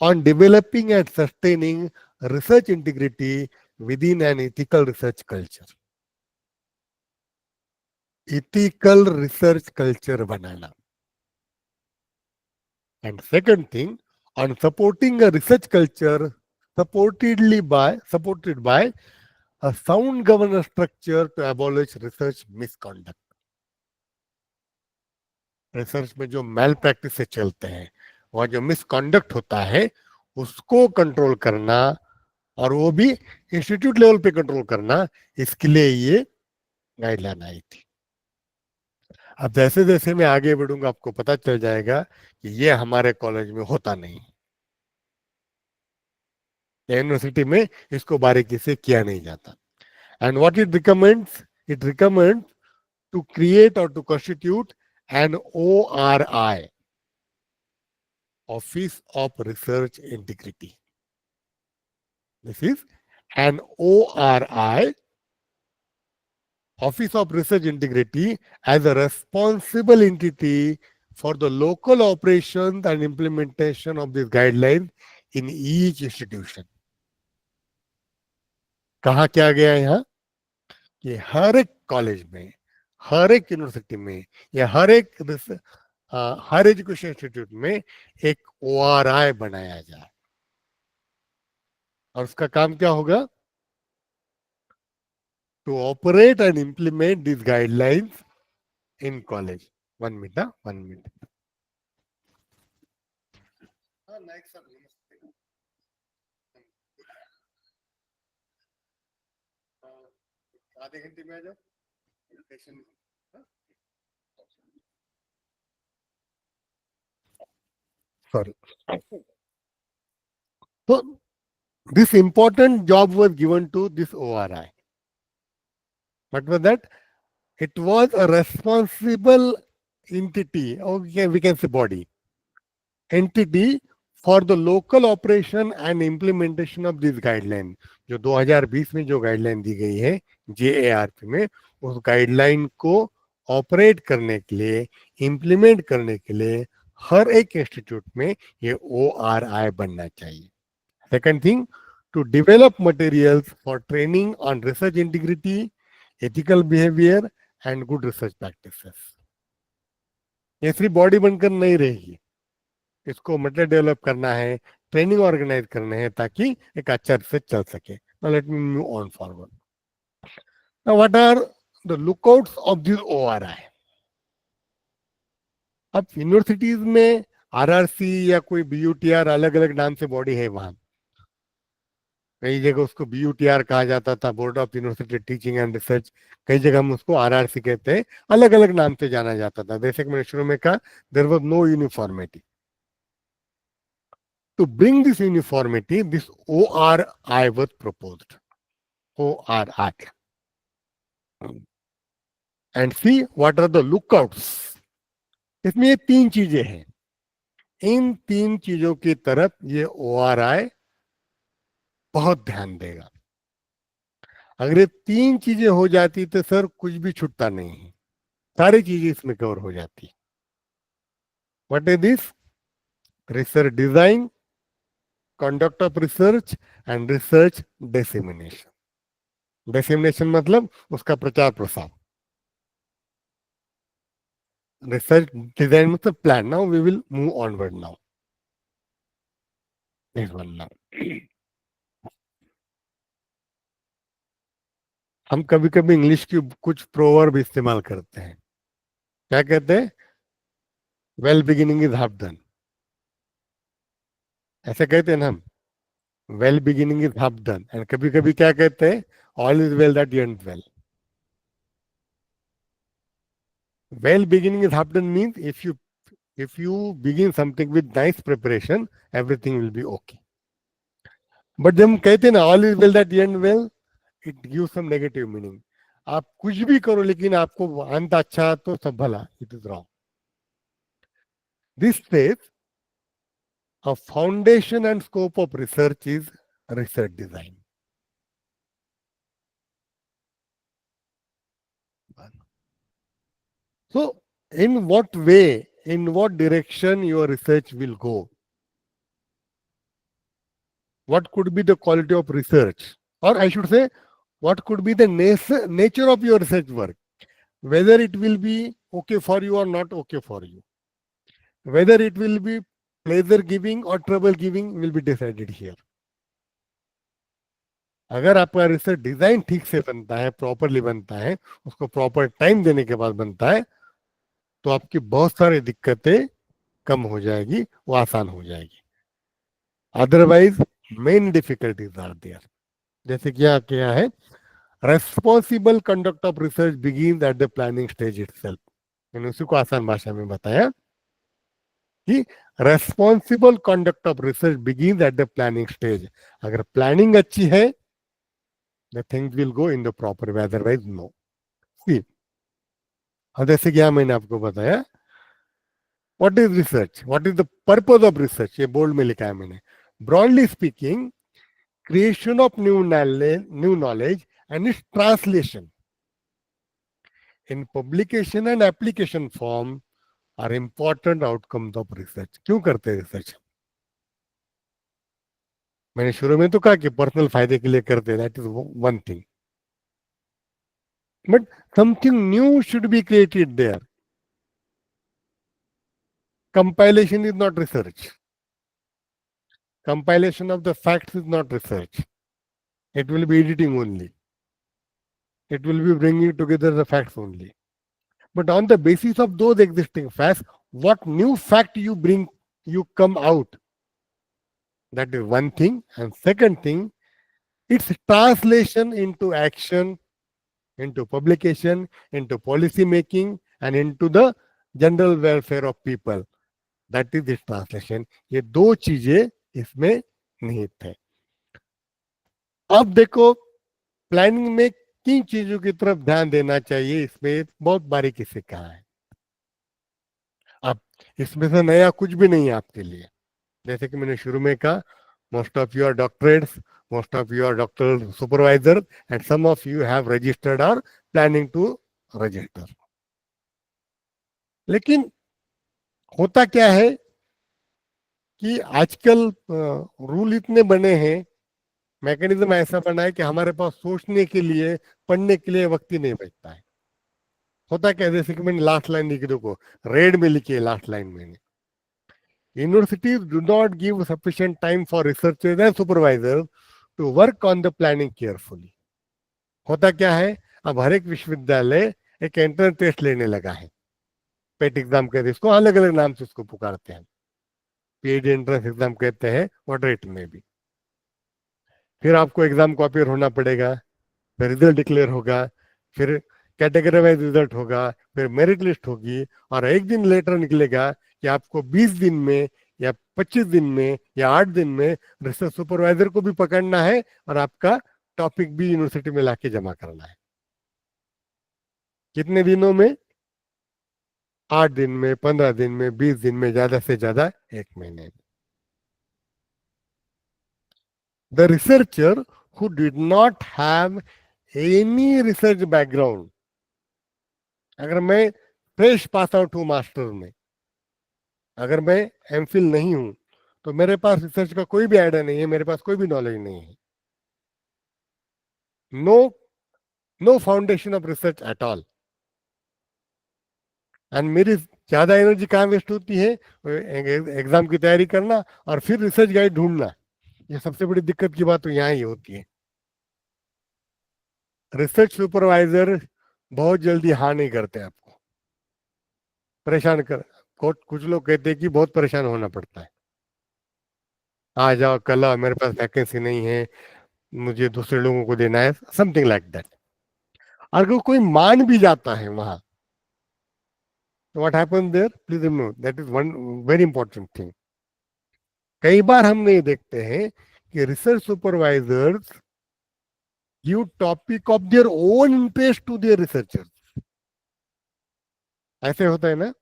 on developing and sustaining research integrity with in an ethical research culture. Ethical research culture banana. And second thing, on supporting a research culture supported by a sound governance structure to abolish research misconduct. Research में जो मैल practice से चलते हैं, वहां जो misconduct होता है, उसको कंट्रोल करना, और वो भी इंस्टीट्यूट लेवल पे कंट्रोल करना, इसके लिए ये गाइडलाइन आई थी। अब जैसे जैसे मैं आगे बढ़ूंगा आपको पता चल जाएगा कि ये हमारे कॉलेज में होता नहीं, यूनिवर्सिटी में इसको बारीकी से किया नहीं जाता। And what it recommends to create or to constitute an ORI, office of research integrity. This is an ORI, Office of Research Integrity, as a responsible entity for the local operations and implementation of these guidelines in each institution. कहा क्या गया है यहाँ कि हर एक college में, हर एक university में, या हर एक हायर एजुकेशन इंस्टीट्यूट में एक ORI बनाया जाए। और उसका काम क्या होगा? To operate and implement these guidelines in college. 1 minute, 1 minute. आधे घंटे में आ जाओ। Sorry. So this important job was given to this ORI. What was that? It was a responsible entity, or we can say body, entity for the local operation and implementation of this guideline. जो 2020 में जो guideline दी गई है JARP में, उस guideline को operate करने के लिए, इंप्लीमेंट करने के लिए हर एक इंस्टीट्यूट में ये ORI बनना चाहिए. Second thing, to develop materials for training on research integrity, ethical behavior and good research practices. ये सिर्फ बॉडी बनकर नहीं रहेगी, इसको मटेरियल डेवलप करना है, ट्रेनिंग ऑर्गेनाइज करना है ताकि एक अच्छा रिसर्च चल सके. Now let me move on forward. Now what are the lookouts of this ORI? अब यूनिवर्सिटीज में RRC या कोई BUTR अलग अलग नाम से बॉडी है. वहां कई जगह उसको BUTR कहा जाता था, board of university teaching and research. कई जगह हम उसको RRC कहते हैं, अलग अलग नाम से जाना जाता था. जैसे कि मैंने शुरू में कहा, there was no uniformity. To bring this uniformity, this ORI was proposed. ORI. And see what are the lookouts. इसमें ये तीन चीजें हैं. इन तीन चीजों की तरफ ये ORI बहुत ध्यान देगा. अगर ये तीन चीजें हो जाती तो सर कुछ भी छूटता नहीं है, सारी चीजें इसमें कवर हो जाती. What is this? Research design, conduct of research and research dissemination. Dissemination मतलब उसका प्रचार प्रसार. Research design मतलब plan. Now we will move onward now. This one now. हम कभी कभी इंग्लिश की कुछ प्रोवर्ब इस्तेमाल करते हैं. क्या कहते हैं? Well beginning is half done. ऐसे कहते हैं ना हम, well beginning is half done. And कभी कभी क्या कहते हैं? All is well that ends well. Well beginning is half done means if you begin something with nice preparation, everything will be okay. But जब हम कहते हैं ना all is well that end well, it gives some negative meaning. आप कुछ भी करो लेकिन आपको अंत अच्छा तो सब भला. It is wrong. This says a foundation and scope of research is research design. So, in what way, in what direction your research will go? What could be the quality of research? Or I should say, what could be the nature of your research work? Whether it will be okay for you or not okay for you. Whether it will be pleasure giving or trouble giving will be decided here. अगर आपका research design ठीक से बनता है, properly बनता है, उसको proper time देने के बाद बनता है, तो आपकी बहुत सारी दिक्कतें कम हो जाएगी, वो आसान हो जाएगी. Otherwise main difficulties are there. जैसे क्या क्या है, responsible conduct of research begins at the planning stage itself. मैंने उसी को आसान भाषा में बताया कि responsible conduct of research begins at the planning stage. अगर प्लानिंग अच्छी है, the things will go in the proper way, otherwise no. See, जैसे कि मैंने आपको बताया, what is research? What is the purpose of research? ये बोल्ड में लिखा है मैंने. Broadly speaking, creation of new knowledge and its translation in publication and application form are important outcomes of research. क्यों करते हैं रिसर्च? मैंने शुरू में तो कहा कि पर्सनल फायदे के लिए करते हैं, that is one thing. But something new should be created their. Compilation is not research. Compilation of the facts is not research. It will be editing only. It will be bringing together the facts only. But on the basis of those existing facts, what new fact you bring, you come out. That is one thing. And second thing, its translation into action into publication, into policy making, and into the general welfare of people. That is its translation. ये दो चीजें इसमें निहित है. अब देखो planning में किन चीजों की तरफ ध्यान देना चाहिए, इसमें बहुत बारीकी से कहा है. अब इसमें से नया कुछ भी नहीं है आपके लिए. जैसे कि मैंने शुरू में कहा, most of you are doctorates, most of you are doctoral supervisors, and some of you have registered or planning to register. लेकिन होता क्या है कि आजकल रूल इतने बने हैं, मैकेनिज्म ऐसा बना है कि हमारे पास सोचने के लिए, पढ़ने के लिए वक्त ही नहीं बचता है. होता क्या, जैसे कि मैंने लास्ट लाइन लिखी, देखो रेड में लिखी है लास्ट लाइन मैंने, universities do not give sufficient time for researchers and supervisors to work on the planning carefully. होता क्या है, अब हर एक विश्वविद्यालय एक एंट्रेंस टेस्ट लेने लगा है, पेट एग्जाम कहते हैं इसको, अलग अलग नाम से उसको पुकारते हैं. पीएडी एंट्रेंस एग्जाम कहते हैं मॉडरेट में भी. फिर आपको एग्जाम को अपियर होना पड़ेगा, फिर रिजल्ट डिक्लेयर होगा, फिर कैटेगरी वाइज रिजल्ट होगा, फिर मेरिट लिस्ट होगी, और एक दिन लेटर निकलेगा कि आपको 20 दिन में या 25 दिन में या 8 दिन में रिसर्च सुपरवाइजर को भी पकड़ना है और आपका टॉपिक भी यूनिवर्सिटी में लाके जमा करना है. कितने दिनों में? 8 दिन में, 15 दिन में, 20 दिन में, ज्यादा से ज्यादा 1 महीने में. The researcher who did not have any research background, अगर मैं फ्रेश पास आउट हूं मास्टर में, अगर मैं एमफिल नहीं हूं, तो मेरे पास रिसर्च का कोई भी आइडिया नहीं है, मेरे पास कोई भी नॉलेज नहीं है. No foundation of research at all. And मेरी ज्यादा एनर्जी कहाँ वेस्ट होती है? एग्जाम की तैयारी करना और फिर रिसर्च गाइड ढूंढना. ये सबसे बड़ी दिक्कत की बात तो यहाँ ही होती है. रिसर्च सुपरवाइजर बहुत जल्दी हाँ नहीं करते, आपको परेशान कर. कुछ लोग कहते हैं कि बहुत परेशान होना पड़ता है, आ जाओ कल आओ, मेरे पास वैकेंसी नहीं है, मुझे दूसरे लोगों को देना है, समथिंग लाइक दैट. अगर कोई मान भी जाता है वहां, तो what happens there, please know, that is one very important thing. कई बार हम ये देखते हैं कि research supervisors give topic of their own interest to their researchers. ऐसे होता है ना,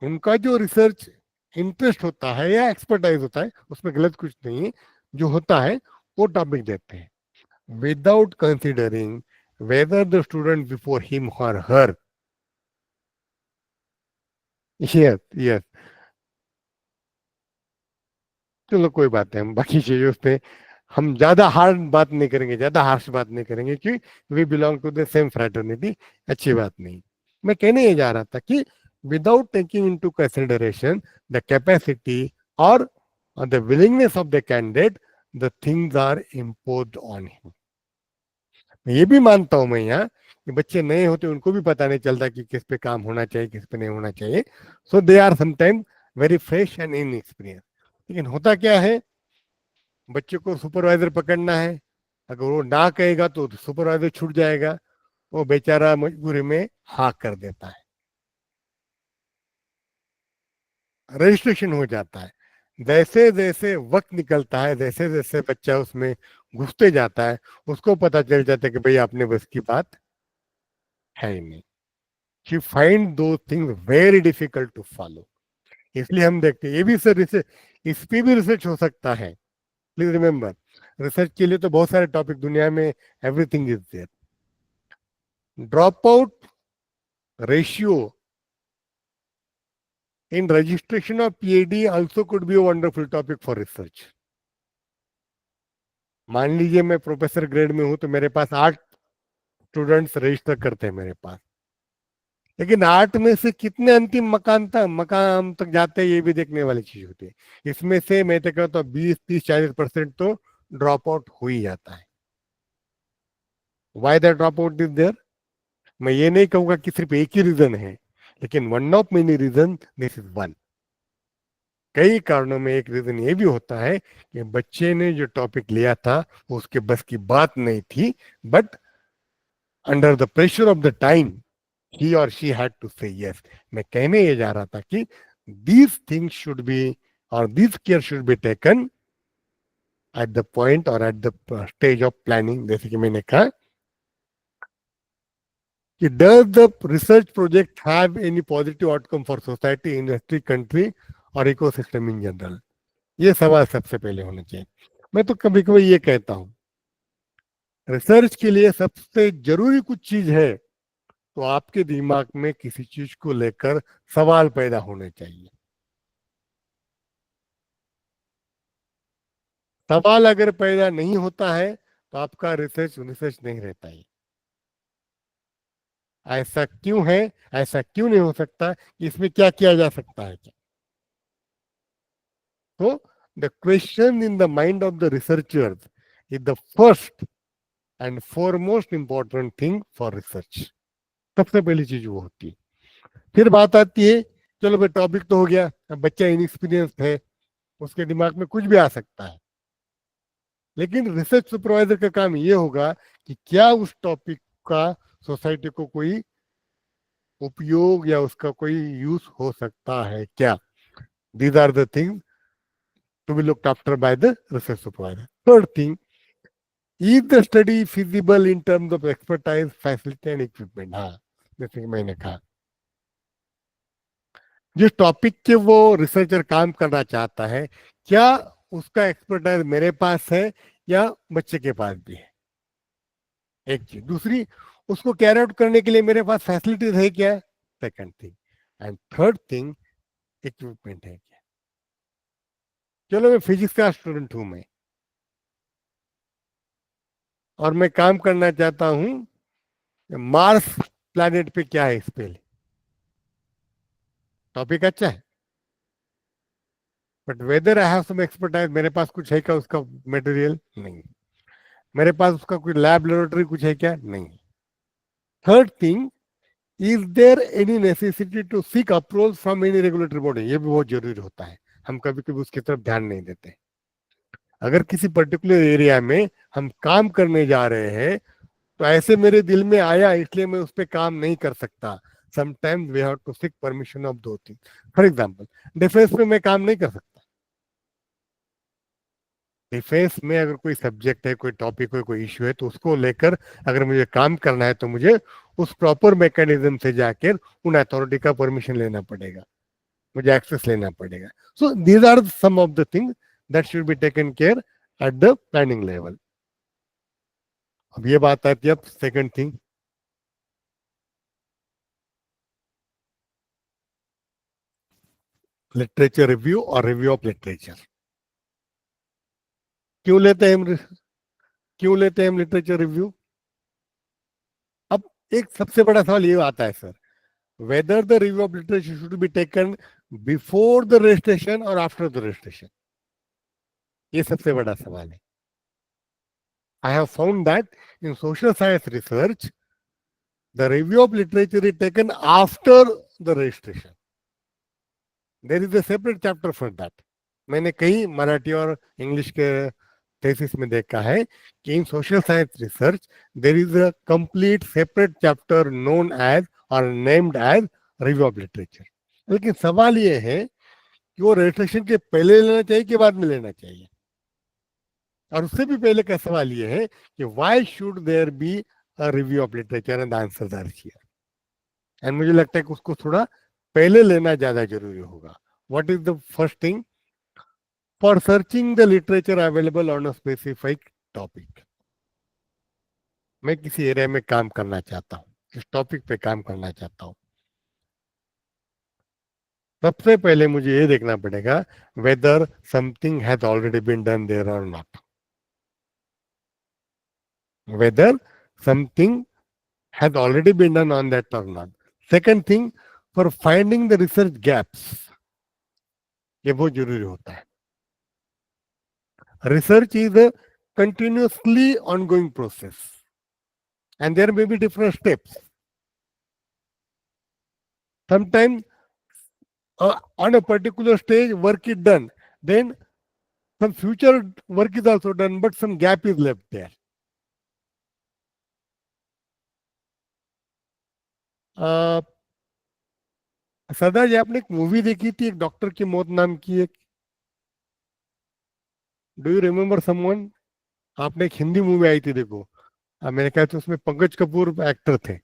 उनका जो रिसर्च इंटरेस्ट होता है या एक्सपर्टाइज होता है, उसमें गलत कुछ नहीं है, जो होता है वो टॉपिक देते हैं without considering whether the student before him और हर. यस यस, चलो कोई बात है, हम बाकी चीजों पे हम ज्यादा हार्ड बात नहीं करेंगे, ज्यादा हार्श बात नहीं करेंगे, कि we belong to the same fraternity. अच्छी बात नहीं. मैं कहने ये जा रहा था कि without taking into consideration the capacity or the willingness of the candidate, the things are imposed on him. ये भी मानता हूं मैं यहाँ कि बच्चे नए होते, उनको भी पता नहीं चलता कि किस पे काम होना चाहिए, किस पे नहीं होना चाहिए. So they are sometime very fresh and inexperience. लेकिन होता क्या है, बच्चे को सुपरवाइजर पकड़ना है, अगर वो ना कहेगा तो सुपरवाइजर छूट जाएगा, वो बेचारा मजबूरी में हाँ कर देता है, रजिस्ट्रेशन हो जाता है. जैसे जैसे वक्त निकलता है, जैसे जैसे बच्चा उसमें घुसते जाता है, उसको पता चल जाता है कि भाई आपने बस की बात है ही नहीं. She find those things very difficult to follow. इसलिए हम देखते हैं, ये भी सर इस पे भी रिसर्च हो सकता है. प्लीज रिमेम्बर, रिसर्च के लिए तो बहुत सारे टॉपिक दुनिया में, everything is there. Drop out ratio in registration of PhD also could be a wonderful topic for research. मान लीजिए मैं प्रोफेसर ग्रेड में हूं, तो मेरे पास 8 स्टूडेंट्स रजिस्टर करते हैं मेरे पास, लेकिन 8 में से कितने अंतिम मकाम तक जाते हैं, ये भी देखने वाली चीज होती है. इसमें से मैं तो कहता हूँ 20-30-40% तो ड्रॉप आउट हो ही जाता है. Why that drop out is there, मैं ये नहीं कहूंगा कि सिर्फ एक ही रीजन है, लेकिन one of many reason, this is one. कई कारणों में एक रीजन ये भी होता है कि बच्चे ने जो टॉपिक लिया था वो उसके बस की बात नहीं थी, but under the pressure of the time he or she had to say yes. मैं कहने ये जा रहा था कि these things should be or this care should be taken at the point or at the stage of planning. जैसे कि मैंने कहा कि does the research project have any positive outcome for society, industry, country और ecosystem in general? ये सवाल सबसे पहले होना चाहिए. मैं तो कभी कभी ये कहता हूं रिसर्च के लिए सबसे जरूरी कुछ चीज है तो आपके दिमाग में किसी चीज को लेकर सवाल पैदा होने चाहिए. सवाल अगर पैदा नहीं होता है तो आपका रिसर्च रिसर्च नहीं रहता है. ऐसा क्यों है, ऐसा क्यों नहीं हो सकता, इसमें क्या किया जा सकता है क्या? तो the question in the mind of the researchers is the first and foremost important thing for research. सबसे पहली चीज वो होती है. फिर बात आती है चलो भाई टॉपिक तो हो गया, अब बच्चा इनएक्सपीरियंस्ड है, उसके दिमाग में कुछ भी आ सकता है. लेकिन रिसर्च सुपरवाइजर का काम ये होगा कि क्या उस टॉपिक का सोसाइटी को कोई उपयोग या उसका कोई यूज हो सकता है क्या. These are the things to be looked after by the research supervisor. Third thing, is the study feasible in terms of expertise, facility and equipment. हाँ, जैसे कि मैंने कहा जिस टॉपिक के वो रिसर्चर काम करना चाहता है क्या उसका एक्सपर्टाइज मेरे पास है या बच्चे के पास भी है. एक चीज. दूसरी, उसको कैरी आउट करने के लिए मेरे पास फैसिलिटीज है क्या. Second thing. And third thing, equipment है क्या. चलो मैं फिजिक्स का स्टूडेंट हूं मैं और मैं काम करना चाहता हूं मार्स प्लैनेट पे क्या है. इस पे टॉपिक अच्छा है but whether I have some expertise, मेरे पास कुछ है क्या उसका मटेरियल. नहीं. मेरे पास उसका कोई लैब लेबोरेटरी कुछ है क्या. नहीं. Third thing, is there any necessity to seek approval from any regulatory body. ये भी बहुत जरूरी होता है, हम कभी कभी उसकी तरफ ध्यान नहीं देते. अगर किसी पर्टिकुलर एरिया में हम काम करने जा रहे हैं तो ऐसे मेरे दिल में आया इसलिए मैं उस पर काम नहीं कर सकता. Sometimes we have to seek permission of दो थिंग्स. फॉर एग्जांपल डिफेंस में मैं काम नहीं कर सकता. डिफेंस में अगर कोई सब्जेक्ट है, कोई टॉपिक है, कोई इश्यू है तो उसको लेकर अगर मुझे काम करना है तो मुझे उस प्रॉपर मैकेनिज्म से जाकर उन अथॉरिटी का परमिशन लेना पड़ेगा, मुझे एक्सेस लेना पड़ेगा. So these are some of the things that should be taken care at the planning level. अब ये बात आती है अब सेकंड थिंग, लिटरेचर रिव्यू और रिव्यू ऑफ लिटरेचर. क्यों लेते हैं हम लिटरेचर रिव्यू. अब एक सबसे बड़ा सवाल ये आता है sir, whether the review of literature should be taken before the registration or after the registration. ये सबसे बड़ा सवाल है. I have found that in social science research, the review of literature is taken after the registration. There is a separate chapter for that. मैंने कई मराठी और English के thesis में देखा है कि in social science research there is a complete separate chapter known as or named as review of literature. लेकिन सवाल ये है कि वो रजिस्ट्रेशन के पहले लेना चाहिए कि बाद में लेना चाहिए. और उससे भी पहले का सवाल ये है कि why should there be a review of literature and answers are here. And मुझे लगता है कि उसको थोड़ा पहले लेना ज्यादा जरूरी होगा. What is the first thing for searching the literature available on a specific topic. मैं किसी एरिया में काम करना चाहता हूँ, इस टॉपिक पे काम करना चाहता हूँ. सबसे पहले मुझे ये देखना पड़ेगा whether something has already been done there or not. Whether something has already been done on that or not. Second thing, for finding the research gaps, ये बहुत जरूरी होता है. Research is a continuously ongoing process and there may be different steps. Sometimes on a particular stage work is done, then some future work is also done but some gap is left there. सदा जी, आपने एक movie देखी थी, एक doctor की मौत नाम की एक, डू यू रिमेम्बर समवन? आपने एक हिंदी मूवी आई थी, देखो, मैंने कहा था उसमें पंकज कपूर एक्टर थे,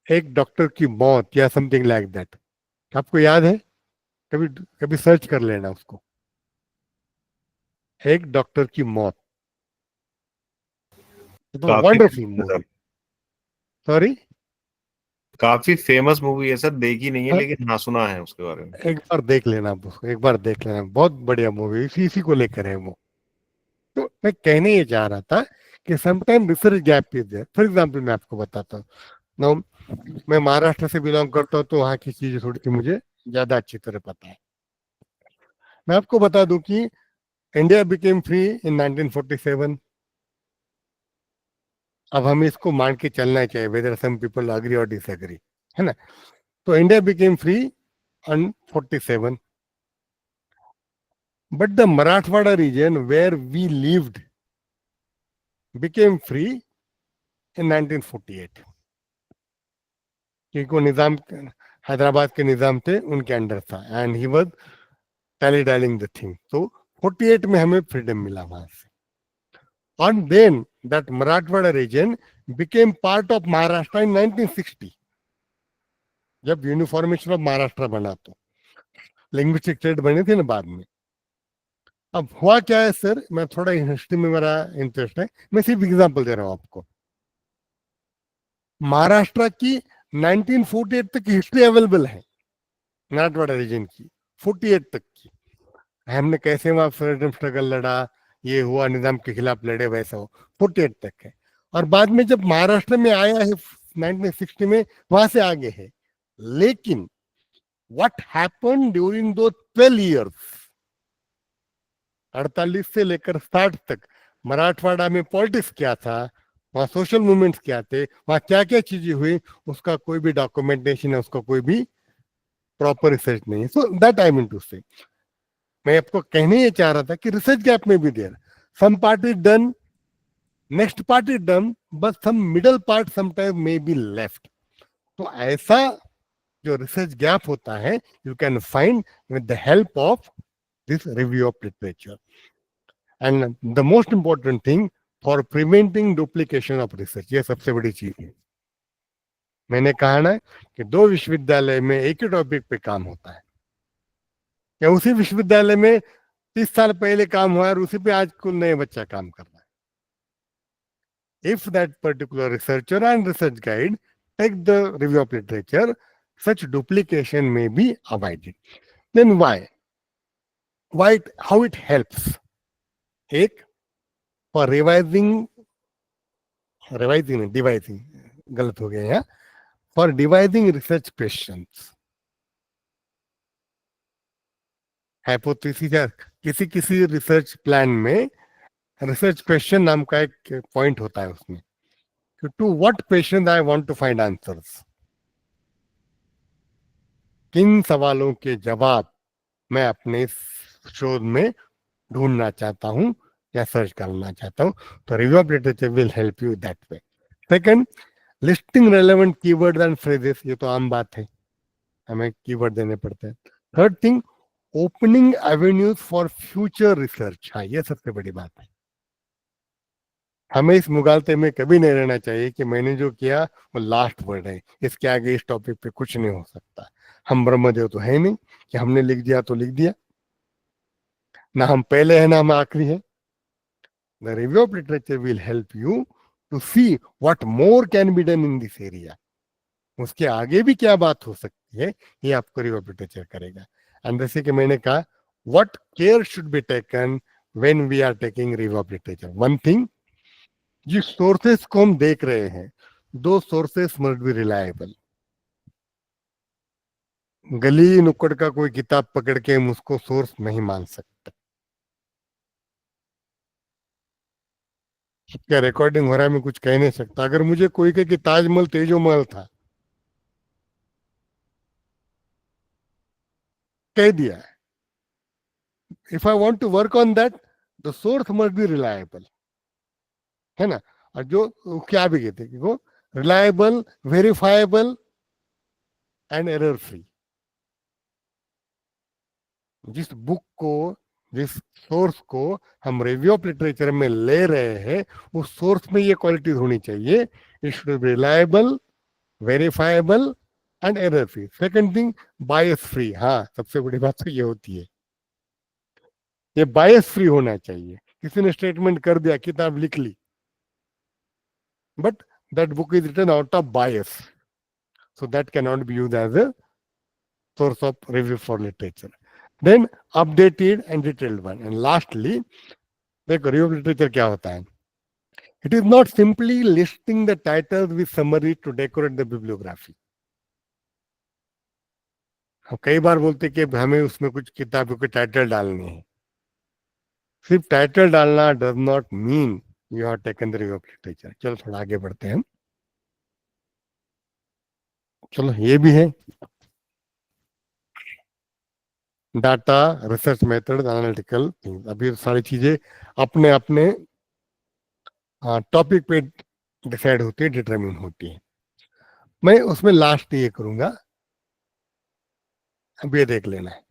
एक डॉक्टर की मौत या समथिंग लाइक दैट। आपको याद है? कभी कभी सर्च कर लेना उसको, एक डॉक्टर की मौत। काफी वंडरफुल मूवी। सॉरी? काफी फेमस मूवी है सर, देखी नहीं है लेकिन हाँ सुना है उसके बारे में। एक बार देख लेना आप उसको, एक बार देख लेना, बहुत बढ़िया मूवी, इसी को लेकर है वो। तो मैं कहने ये चाह रहा था कि sometime research gap is there. For example मैं आपको बताता हूँ ना, मैं महाराष्ट्र से बिलोंग करता हूँ, तो वहाँ की चीजें थोड़ी सी मुझे ज्यादा अच्छी तरह पता है। मैं आपको बता दूं कि इंडिया बिकेम फ्री इन 1947। अब हमें इसको मान के चलना चाहिए, वेदर सम पीपल अग्री और डिसएग्री, है ना? तो India became free on 47, but the Marathwada region where we lived became free in 1948, क्योंकि वो निजाम, हैदराबाद के निजाम थे, उनके अंडर था, and he was tally dialling the thing. तो 48 में हमें फ्रीडम मिला वहां से। And then that Marathwada region became part of Maharashtra in 1960, जब यूनिफॉर्मेशन ऑफ महाराष्ट्र बना, तो लिंग्विस्टिक स्टेट बने थे ना बाद में। अब हुआ क्या है सर, मैं थोड़ा हिस्ट्री में मेरा इंटरेस्ट है, मैं सिर्फ एग्जांपल दे रहा हूं आपको। महाराष्ट्र की 1948 तक की हिस्ट्री अवेलेबल है, मराठवाड़ा रीजन की 48 तक की। हमने कैसे वहां फ्रीडम स्ट्रगल लड़ा, ये हुआ, निजाम के खिलाफ लड़े, वैसा हो, 48 तक है। और बाद में जब महाराष्ट्र में आया है 1960 में, वहां से आगे है। लेकिन व्हाट हैपेंड ड्यूरिंग दो 12 इयर्स, 48 से लेकर 60 तक मराठवाड़ा में पॉलिटिक्स क्या था, वहां सोशल मूवमेंट्स क्या थे, वहां क्या क्या चीजें हुई, उसका कोई भी डॉक्यूमेंटेशन है, उसका कोई भी प्रॉपर रिसर्च नहीं है। So that I mean to say, मैं आपको कहने ये चाह रहा था कि रिसर्च गैप में भी there, some part is done, next part is done, but some middle part sometime may be left. तो ऐसा जो रिसर्च गैप होता है, you can find with the help of this review of literature. And the most important thing for preventing duplication of research, ये सबसे बड़ी चीज है। मैंने कहा ना कि दो विश्वविद्यालय में एक ही टॉपिक पे काम होता है, या उसी विश्वविद्यालय में 30 साल पहले काम हुआ और उसी पे आज कुल नए बच्चा काम कर रहा है। If that particular researcher and research guide take the review of literature, such duplication may be avoided. Then why how it helps? एक, for devising, गलत हो गया यहाँ, for devising research questions, hypothesis, किसी रिसर्च प्लान में research question नाम का एक पॉइंट होता है उसमें, to what question I want to find answers, किन सवालों के जवाब मैं अपने शोध में ढूंढना चाहता हूं या सर्च करना चाहता हूं। तो review of literature will help you that way. Second, listing relevant keywords and phrases, ये तो आम बात है, हमें कीवर्ड देने पड़ते हैं। Third thing, opening avenues for future research, हाँ ये सबसे बड़ी बात है। हमें इस मुगालते में कभी नहीं रहना चाहिए कि मैंने जो किया वो लास्ट वर्ड है, इसके आगे इस टॉपिक पे कुछ नहीं हो सकता। हम ब्रह्मदेव तो है नहीं कि हमने लिख दिया तो लिख दिया, ना हम पहले हैं ना हम आखिरी है। The review of literature will help you to see what more can be done in this area. उसके आगे भी क्या बात हो सकती है, ये आपको रिव्यू ऑफ लिटरेचर करेगा। एंड जैसे कि मैंने कहा, what care should be taken when we are taking review of literature. One thing, जिस सोर्सेस को हम देख रहे हैं, दो सोर्सेस मस्ट बी रिलायबल। गली नुक्कड़ का कोई किताब पकड़ के हम उसको सोर्स नहीं मान सकते। क्या रिकॉर्डिंग हो रहा है, मैं कुछ कह नहीं सकता। अगर मुझे कोई कहे कि ताजमहल तेजोमहल था, कह दिया है। If I want to work on that, the source must be reliable, है ना। और जो क्या भी कहते हैं कि वो reliable, verifiable and error free. जिस बुक को, जिस सोर्स को हम रिव्यू ऑफ लिटरेचर में ले रहे हैं, उस सोर्स में ये क्वालिटीज होनी चाहिए। It should be reliable, verifiable and error free. Second thing, bias free. हाँ, सबसे बड़ी बात तो ये होती है, ये बायस फ्री होना चाहिए। किसी ने स्टेटमेंट कर दिया, किताब लिख ली, but that book is written out of bias, so that cannot be used as a source of review for literature. Then updated and detailed one. And lastly, देखो review of literature क्या होता है? It is not simply listing the titles with summary to decorate the bibliography. हम कई बार बोलते कि हमें उसमें कुछ किताबों के टाइटल डालने हैं। सिर्फ टाइटल डालना does not mean you have taken the review of literature. चलो थोड़ा आगे बढ़ते हैं। चलो ये भी है, data, research method, analytical things. अभी सारी चीजें अपने अपने टॉपिक पे डिसाइड होती है, डिटरमिन होती है। मैं उसमें लास्ट ये करूंगा, अब ये देख लेना है।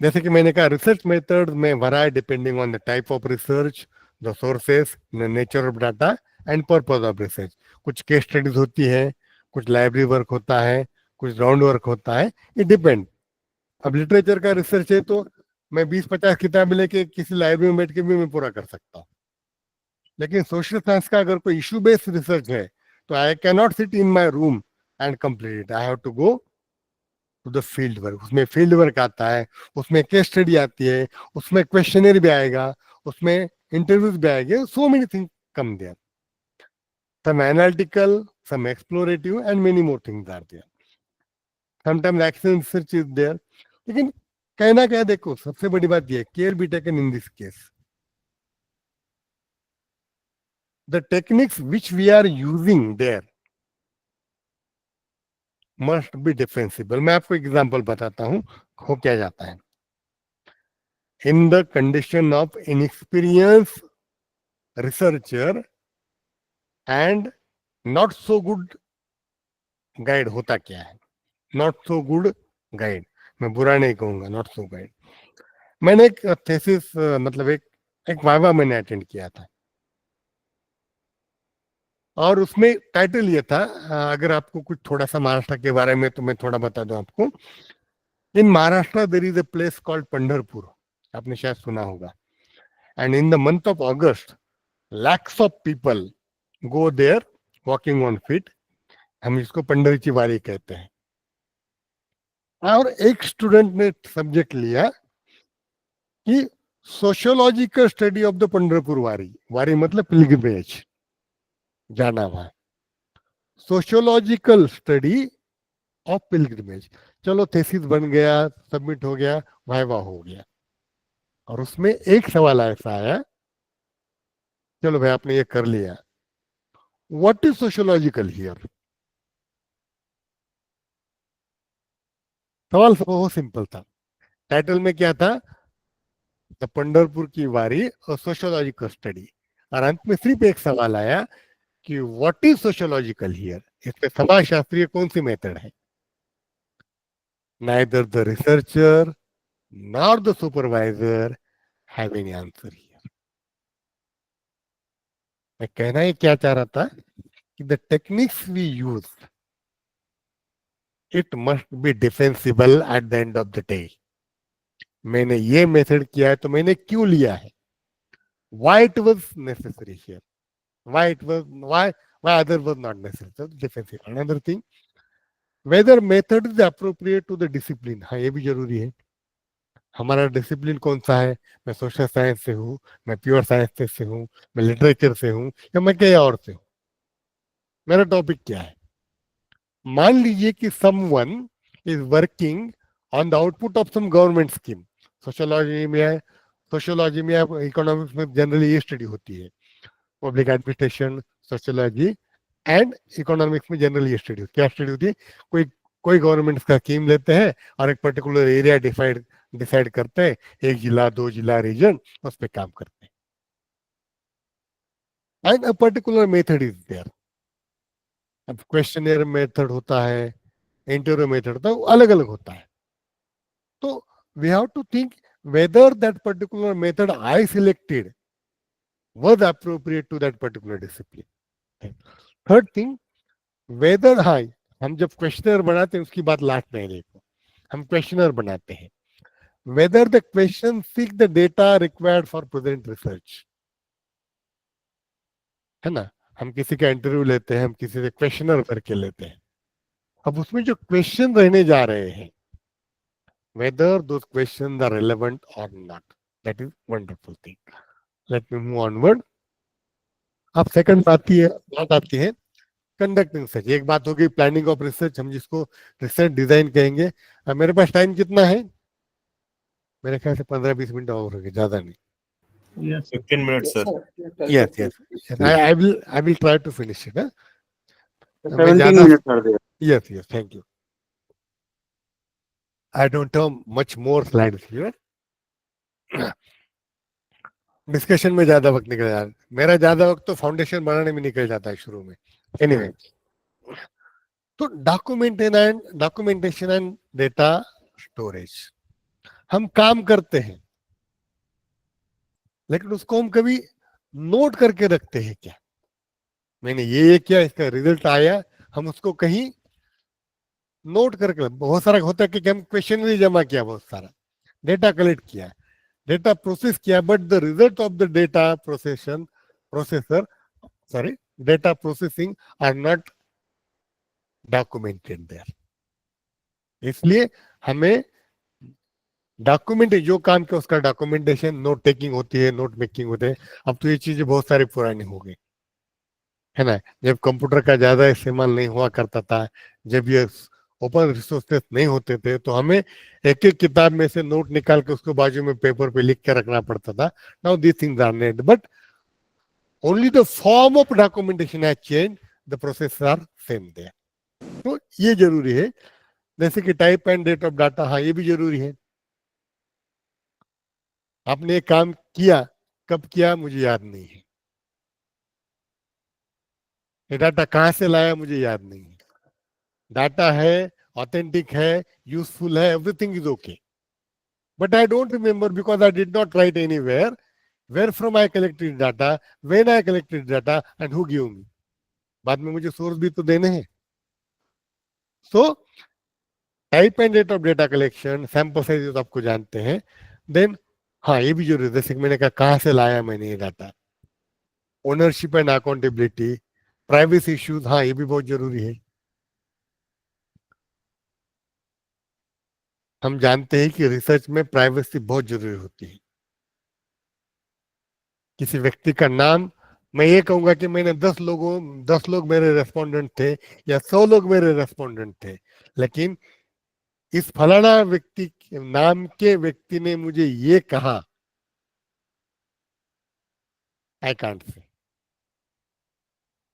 जैसे कि मैंने कहा, रिसर्च मेथड में vary depending on the type of research, the sources, the nature of data and purpose of research. कुछ केस स्टडीज होती है, कुछ लाइब्रेरी वर्क होता है, कुछ ग्राउंड वर्क होता है, इट डिपेंड। अब लिटरेचर का रिसर्च है तो मैं 20-50 किताबें लेके किसी लाइब्रेरी में बैठ के भी मैं पूरा कर सकता हूँ। लेकिन सोशल साइंस का अगर कोई इशू बेस्ड रिसर्च है तो I can not sit in my room and complete it, I have to go to the field work. उसमें फील्ड वर्क आता है, उसमें केस स्टडी आती है, उसमें क्वेश्चनर भी आएगा, उसमें इंटरव्यूज भी आएंगे, so many things come there, some analytical, some explorative and many more things are there. Sometimes action research is there. लेकिन कहना क्या, देखो सबसे बड़ी बात ये, care be taken in this case. The techniques which we are using there must be defensible. मैं आपको एग्जांपल बताता हूं हो क्या जाता है। In the condition of inexperience researcher and not so good guide होता क्या है? नॉट सो गुड गाइड, मैं बुरा नहीं कहूंगा, नॉट सो गाइड। मैंने एक थेसिस, मतलब एक वाइवा मैंने अटेंड किया था, और उसमें टाइटल ये था, अगर आपको कुछ थोड़ा सा महाराष्ट्र के बारे में तो मैं थोड़ा बता दूं आपको। In Maharashtra there is a place called Pandharpur, आपने शायद सुना होगा। And in the month of August lakhs of people go there walking on feet. हम इसको पंढरीची वारी कहते हैं। और एक स्टूडेंट ने सब्जेक्ट लिया कि sociological study of the Pandharpur वारी। वारी मतलब पिलग्रिमेज, जाना वहां, सोशियोलॉजिकल स्टडी ऑफ पिलग्रिमेज। चलो थेसिस बन गया, सबमिट हो गया, वाइवा हो गया, और उसमें एक सवाल ऐसा आया, चलो भाई आपने ये कर लिया, व्हाट इज सोशियोलॉजिकल हियर? सवाल बहुत सिंपल था, टाइटल में क्या था, द पंढरपुर की वारी और सोशियोलॉजिकल स्टडी, और अंत में सिर्फ एक सवाल आया कि व्हाट इज सोशियोलॉजिकल हियर। इसमें समाज शास्त्रीय कौन सी मेथड है? Neither the researcher nor the supervisor have any answer here. मैं कहना ही क्या चाह रहा था कि the techniques we use, it must be defensible at the end of the day. मैंने ये मेथड किया है तो मैंने क्यों लिया है, why it was necessary here, why other was not necessary, so defensive. Another thing, whether method is appropriate to the discipline, हाँ ये भी जरूरी है। हमारा डिसिप्लिन कौन सा है? मैं सोशल साइंस से हूँ, मैं प्योर साइंस से हूँ, मैं लिटरेचर से हूँ, या मैं कहीं और से हूँ? मेरा टॉपिक क्या है? मान लीजिए कि someone is working on the output of some government scheme. Sociology में है, सोशियोलॉजी में, इकोनॉमिक्स में जनरली ये स्टडी होती है, public administration, sociology and economics में जनरली ये स्टडी, क्या स्टडी होती है, कोई गवर्नमेंट का स्कीम लेते हैं और एक पर्टिकुलर एरिया डिसाइड करते हैं, एक जिला, 2 जिला, रीजन, उस पर काम करते हैं, and a particular method is there. अब क्वेश्चनियर मेथड होता है, इंटरव्यू मेथड होता है, वो अलग अलग होता है. तो we have to think whether that particular method I selected was appropriate to that particular discipline. Third thing, whether हाँ, हम जब क्वेश्चनर बनाते हैं उसकी बात लास्ट में देखो, हम क्वेश्चनर बनाते हैं, whether the question seek the data required for present research, है ना. हम किसी का इंटरव्यू लेते हैं, हम किसी से क्वेश्चनर करके लेते हैं. अब उसमें जो क्वेश्चन रहने जा रहे हैं, whether those questions are relevant or not, that is wonderful thing. Let me move onward. अब सेकंड बात आती है कंडक्टिंग रिसर्च. एक बात होगी प्लानिंग ऑफ रिसर्च, हम जिसको रिसर्च डिजाइन कहेंगे. अब मेरे पास टाइम कितना है? मेरे ख्याल से 15-20 मिनट और हो गए, ज्यादा नहीं. 15 minutes, sir. Yes. I will try to finish it. 17 minutes are there. Yes. Thank you. I don't have much more slides here. Discussion में ज्यादा वक्त निकल जाता है. मेरा ज्यादा वक्त तो फाउंडेशन बनाने में निकल जाता है शुरू में. एनीवे, तो डॉक्यूमेंटेशन एंड डेटा स्टोरेज हम काम करते हैं, लेकिन उसको हम कभी नोट करके रखते हैं क्या? मैंने ये किया, इसका रिजल्ट आया, हम उसको कहीं नोट करके. बहुत सारा होता है कि हम क्वेश्चन भी जमा किया, बहुत सारा डेटा कलेक्ट किया, डेटा प्रोसेस किया, but the result of the data data processing are not documented there. इसलिए हमें डॉक्यूमेंट, जो काम किया उसका डॉक्यूमेंटेशन, नोट टेकिंग होती है, नोट मेकिंग होते हैं. अब तो ये चीजें बहुत सारी पुरानी हो गई, है ना. जब कंप्यूटर का ज्यादा इस्तेमाल नहीं हुआ करता था, जब ये ओपन रिसोर्सेस नहीं होते थे, तो हमें एक एक किताब में से नोट निकाल के उसको बाजू में पेपर पे लिख के रखना पड़ता था. Now this things are net, but only the form of documentation has change, the process are same there. तो ये जरूरी है. जैसे कि type and date of data, हाँ ये भी जरूरी है. आपने एक काम किया, कब किया मुझे याद नहीं है, ये डाटा कहां से लाया मुझे याद नहीं है. डाटा है, ऑथेंटिक है, यूजफुल है, everything is okay, but I don't remember because I did not write anywhere where from I collected data, when I collected data and who give me. बाद में मुझे सोर्स भी तो देने हैं. So type and date of data collection, sample size आपको जानते हैं. देन हाँ ये भी जरूरी है, जैसे मैंने कहा कहां से लाया मैंने ये data. Ownership and accountability, privacy issues, हाँ ये भी बहुत जरूरी है. हम जानते हैं कि रिसर्च में प्राइवेसी बहुत जरूरी होती है. किसी व्यक्ति का नाम, मैं ये कहूंगा कि मैंने 10 लोग मेरे रेस्पोंडेंट थे या 100 लोग मेरे रेस्पोंडेंट थे, लेकिन इस फलाना व्यक्ति के नाम के व्यक्ति ने मुझे ये कहा, I can't say,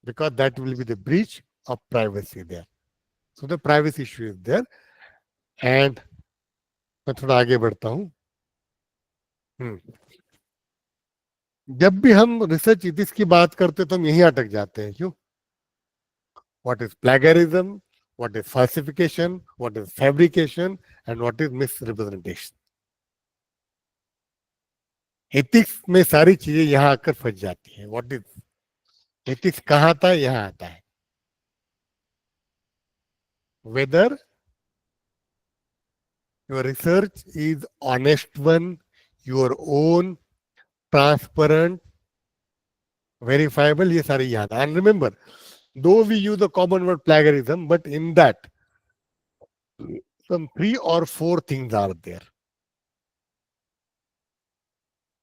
because that will be the breach of privacy there. So the privacy issue is there. And मैं थोड़ा आगे बढ़ता हूं. जब भी हम रिसर्च इथिक्स की बात करते तो हम यहीं अटक जाते हैं. क्यों? What is plagiarism, what is falsification, what is fabrication, and what is misrepresentation. Ethics में सारी चीजें यहां आकर फंस जाती हैं. व्हाट इज एथिक्स कहां आता है? यहां आता है. Whether your research is honest one, your own, transparent, verifiable, ये सारे यहां आता है. And remember, though we use the common word plagiarism, but in that some 3 or 4 things are there,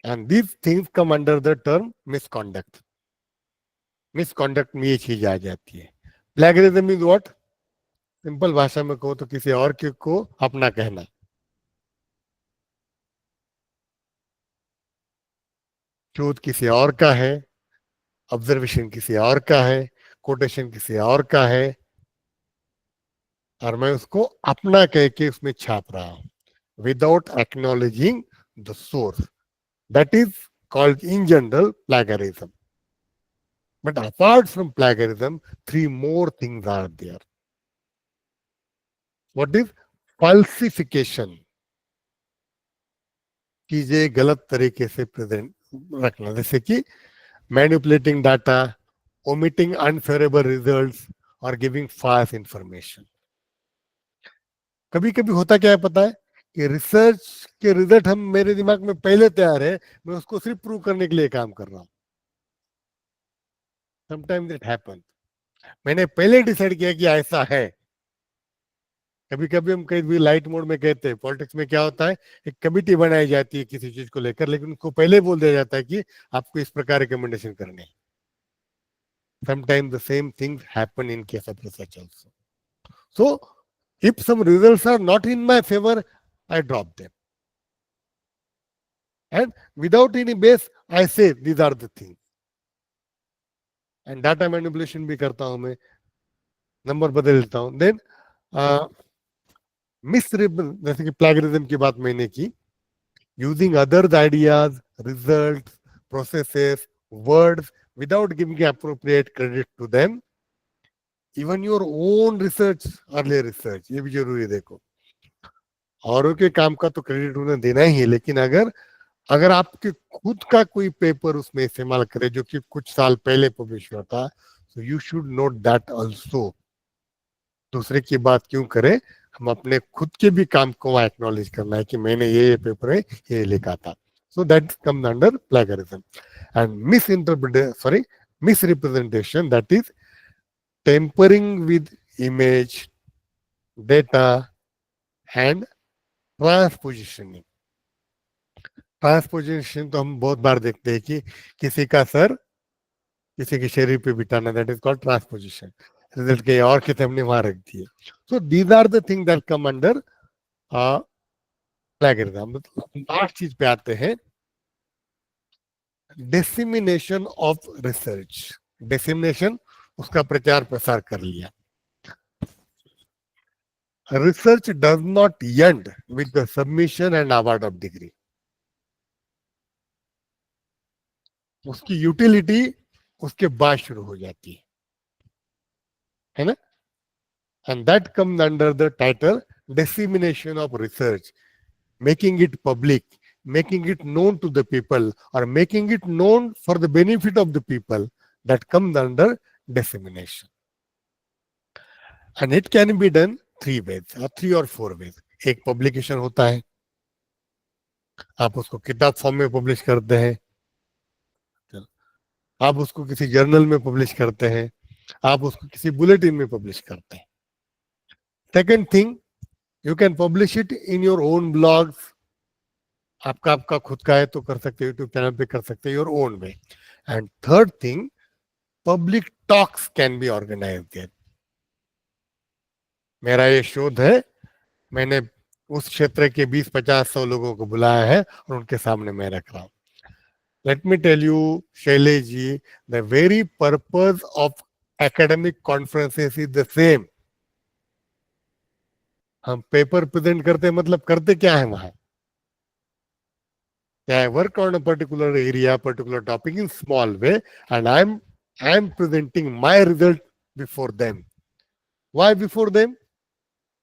and these things come under the term misconduct. Misconduct में ये चीज आ जाती है. Plagiarism is what? सिंपल भाषा में कहो तो किसी और के को अपना कहना. शोध किसी और का है, ऑब्जर्वेशन किसी और का है, कोटेशन किसी और का है, और मैं उसको अपना कह के उसमें छाप रहा हूं, without acknowledging the source. That is called in general plagiarism. But apart from plagiarism, 3 more things are there. What is falsification? चीजें गलत तरीके से प्रेजेंट रखना, जैसे कि manipulating data, omitting unfavorable results और गिविंग false information. कभी कभी होता क्या है पता है कि रिसर्च के रिजल्ट हम मेरे दिमाग में पहले तैयार है, मैं उसको सिर्फ प्रूव करने के लिए काम कर रहा हूं. समटाइम्स इट हैपन, मैंने पहले डिसाइड किया कि ऐसा है. कभी कभी हम कहीं भी लाइट मोड में कहते हैं, पॉलिटिक्स में क्या होता है, एक कमिटी बनाई जाती है किसी चीज को लेकर, लेकिन उनको पहले बोल दिया जाता है कि आपको इस प्रकार रिकमेंडेशन करने हैं. Sometimes the same things happen in case of research also. So, if some results are not in my favor, I drop them. And without any base, I say these are the things. And data manipulation भी करता हूं मैं, number बदल देता हूं. Then जैसे कि plagiarism की बात मैंने की, using others' ideas, results, processes, words without giving appropriate credit to them. Even your own research, early research, ये भी जरूरी देखो. औरों के काम का तो क्रेडिट उन्हें देना ही है, लेकिन अगर आपके खुद का कोई पेपर उसमें इस्तेमाल करे जो कि कुछ साल पहले पब्लिश हुआ था, so you should note that also. दूसरे की बात क्यों करें, हम अपने खुद के भी काम को एक्नॉलेज करना है कि मैंने ये पेपर है ये लिखा था. So that comes under plagiarism. And misrepresentation, that is tampering with image, data and transpositioning. Transposition तो हम बहुत बार देखते हैं कि किसी का सर किसी के शरीर पे बिठाना, that is called transposition. Result के और किसी हमने वहां रख दिए. So these are the thing that come under plagiarism. Last चीज पे आते हैं, डिसेमिनेशन ऑफ रिसर्च. डिसेमिनेशन, उसका प्रचार प्रसार कर लिया. Research does not end with the submission and award of degree. उसकी यूटिलिटी उसके बाद शुरू हो जाती है ना. And that comes under the title dissemination of research, making it public, making it known to the people, or making it known for the benefit of the people. That comes under dissemination. And it can be done 3 ways, or 3 or 4 ways. एक publication होता है, आप उसको किताब form में publish करते हैं, आप उसको किसी जर्नल में पब्लिश करते हैं, आप उसको किसी बुलेटिन में पब्लिश करते हैं. Second thing, you can publish it in your own blogs. आपका खुद का है तो कर सकते हो, यूट्यूब चैनल पे कर सकते हो, your own way. And third thing, public talks can be organised there. मेरा ये शोध है, मैंने उस क्षेत्र के 20-50-100 लोगों को बुलाया है और उनके सामने मैं रख रहा हूं. Let me tell you, Shailesh ji, the very purpose of academic conferences is the same. हम पेपर प्रेजेंट करते हैं, मतलब करते क्या है वहां, I work on a particular area, particular topic in small way, and I am presenting my result before them. Why before them?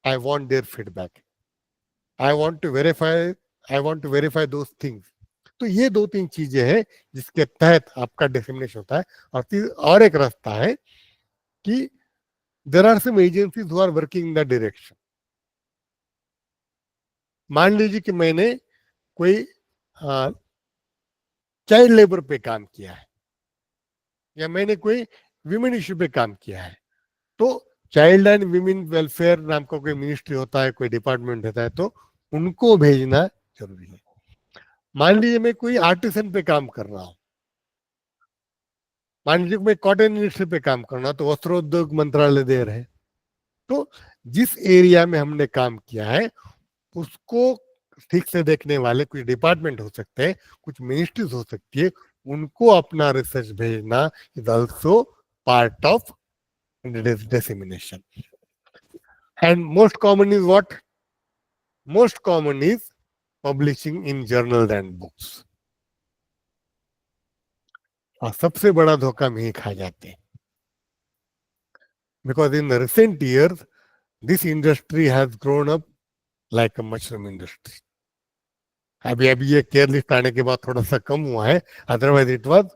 I want their feedback. I want to verify those things. तो ये 2-3 चीजें हैं जिसके तहत आपका dissemination होता है. और एक रास्ता है कि there are some agencies who are working in that direction. मान लीजिए कि मैंने कोई चाइल्ड लेबर पे काम किया है, या मैंने कोई विमेन इश्यू पे काम किया है, तो चाइल्ड एंड विमेन वेलफेयर नाम का कोई मिनिस्ट्री होता है, कोई डिपार्टमेंट होता है, तो उनको भेजना जरूरी है. मान लीजिए मैं कोई आर्टिसन पे काम कर रहा हूं, मान लीजिए मैं कॉटन इंडस्ट्री पे काम कर रहा हूं, तो वस्त्रोद्योग मंत्रालय दे रहे हैं. तो जिस एरिया में हमने काम किया है उसको ठीक से देखने वाले कुछ डिपार्टमेंट हो सकते हैं, कुछ मिनिस्ट्रीज हो सकती है, उनको अपना रिसर्च भेजना is also part of dissemination. And most common is what? Most common is publishing in journals and books. और सबसे बड़ा धोखा में ही खा जाते हैं, because in recent years this industry has grown up like a mushroom industry. अभी अभी ये केयर लिस्ट आने के बाद थोड़ा सा कम हुआ है, अदरवाइज इट वाज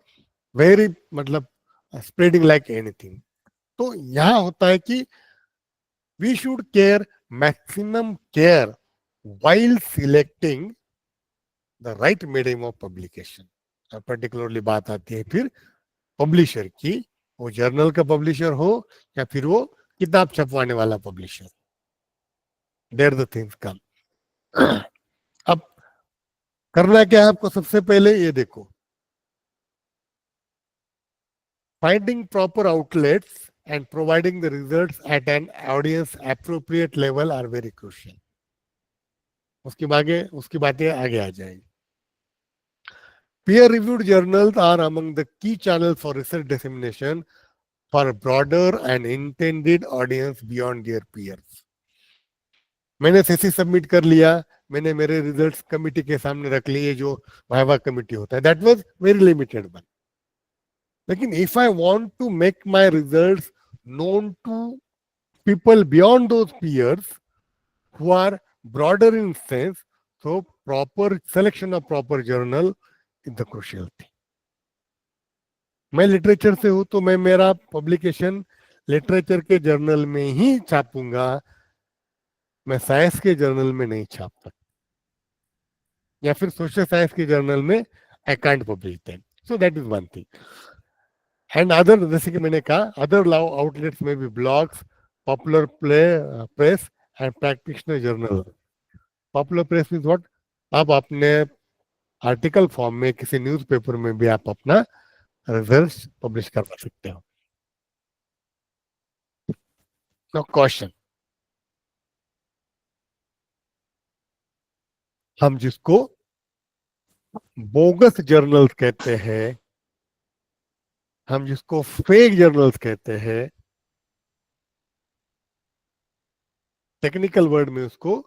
वेरी मतलब स्प्रेडिंग लाइक एनीथिंग. तो यहां होता है कि we should care maximum care while selecting the right medium of publication. Particularly बात आती है फिर पब्लिशर की, वो जर्नल का पब्लिशर हो या फिर वो किताब छपवाने वाला publisher. There the things come. अब करना क्या है आपको? सबसे पहले ये देखो, finding proper outlets and providing the results at an audience appropriate level are very crucial. उसकी बातें आगे आ जाएंगी. Peer-reviewed journals are among the key channels for research dissemination for a broader and intended audience beyond their peers. मैंने thesis submit कर लिया, मैंने मेरे results committee के सामने रख लिए, जो वाइवा कमिटी होता है, that was very limited one. लेकिन if I want to make my results known to people beyond those peers who are broader in sense, so proper selection of proper journal is the crucial thing. मैं literature से हूं तो मैं मेरा publication literature के journal में ही छापूंगा, मैं science के जर्नल में नहीं छाप सकता, या फिर सोशल साइंस के जर्नल में I can't publish them. So that is one thing. And other, जैसे कि मैंने कहा, अदर आउटलेट्स में भी blogs, popular press and practitioner journal. Popular press means what? आप अपने आर्टिकल फॉर्म में किसी न्यूज़पेपर में भी आप अपना रिजल्ट पब्लिश करवा सकते हो. नो क्वेश्चन, हम जिसको बोगस जर्नल्स कहते हैं, हम जिसको फेक जर्नल्स कहते हैं, टेक्निकल वर्ड में उसको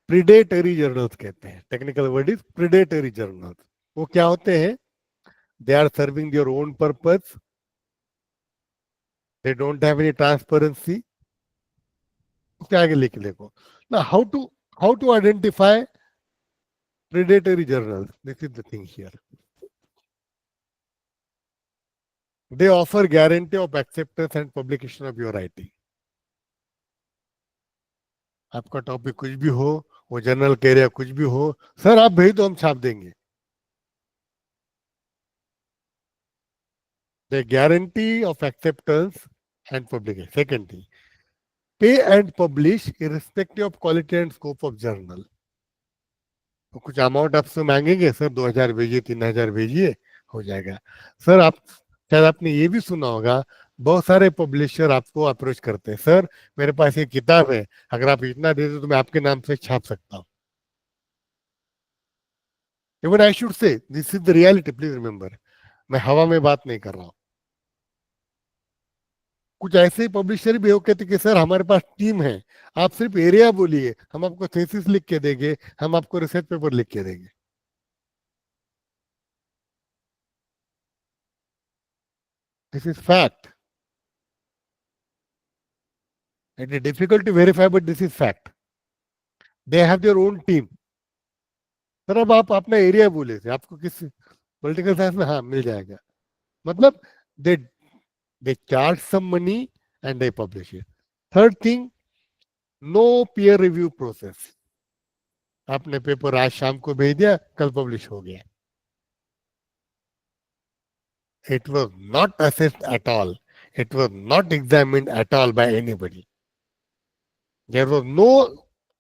प्रीडेटरी जर्नल्स कहते हैं. Technical word is predatory journals. वो क्या होते हैं? They are serving their own purpose, they don't have any transparency. उसके आगे लिख देखो ना, how to identify predatory journals. This is the thing here. They offer guarantee of acceptance and publication of your writing. आपका topic कुछ भी हो, वो जर्नल कह रहा कुछ भी हो, सर आप भेज दो हम छाप देंगे. The guarantee of acceptance and publication. Second thing, pay and publish irrespective of quality and scope of journal. तो कुछ अमाउंट आपसे मांगेंगे, सर 2000 भेजिए, 3000 भेजिए, हो जाएगा. सर आप शायद आपने ये भी सुना होगा, बहुत सारे पब्लिशर आपको अप्रोच करते हैं, सर मेरे पास ये किताब है, अगर आप इतना दे दो तो मैं आपके नाम से छाप सकता हूँ. Even I should say this is the reality, please remember, मैं हवा में बात नहीं कर रहा हूँ. कुछ ऐसे पब्लिशर भी हो कहते कि सर हमारे पास टीम है, आप सिर्फ एरिया बोलिए, हम आपको थीसिस लिख के देंगे, हम आपको रिसर्च पेपर लिख के देंगे. This is fact. It is difficult to verify, but this is fact. They have their own team. Sir अब आप अपना एरिया बोले थे, आपको किस पॉलिटिकल साइंस में, हाँ मिल जाएगा. मतलब दे they charge some money and they publish it. Third thing, no peer review process. आपने पेपर आज शाम को भेज दिया, कल पब्लिश हो गया. It was not assessed at all. It was not examined at all by anybody. There was no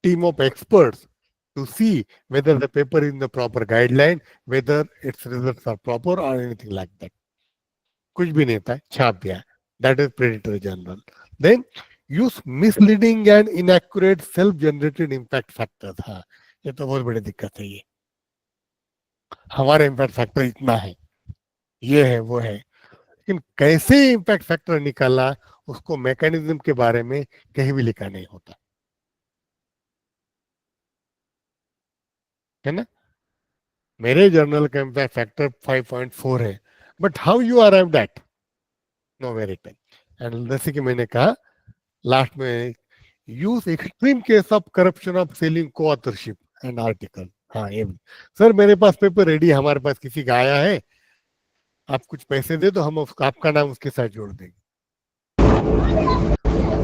team of experts to see whether the paper is in the proper guideline, whether its results are proper or anything like that. कुछ भी नहीं था, छाप दिया. That is predatory journal. Then use misleading and inaccurate self-generated impact factors. हाँ, ये तो बहुत बड़ी दिक्कत है. ये हमारा इम्पैक्ट फैक्टर इतना है, ये है वो है, लेकिन कैसे इम्पैक्ट फैक्टर निकाला, उसको मैकेनिज्म के बारे में कहीं भी लिखा नहीं होता है ना. मेरे जर्नल का इम्पैक्ट फैक्टर 5.4 है, but how you arrive that, know very time. And जैसे कि मैंने कहा लास्ट में, use extreme case of corruption of selling को ऑथरशिप एंड आर्टिकल. हाँ ये सर मेरे पास पेपर रेडी है, हमारे पास किसी का आया है, आप कुछ पैसे दे दो, हम आपका नाम उसके साथ जोड़ देंगे.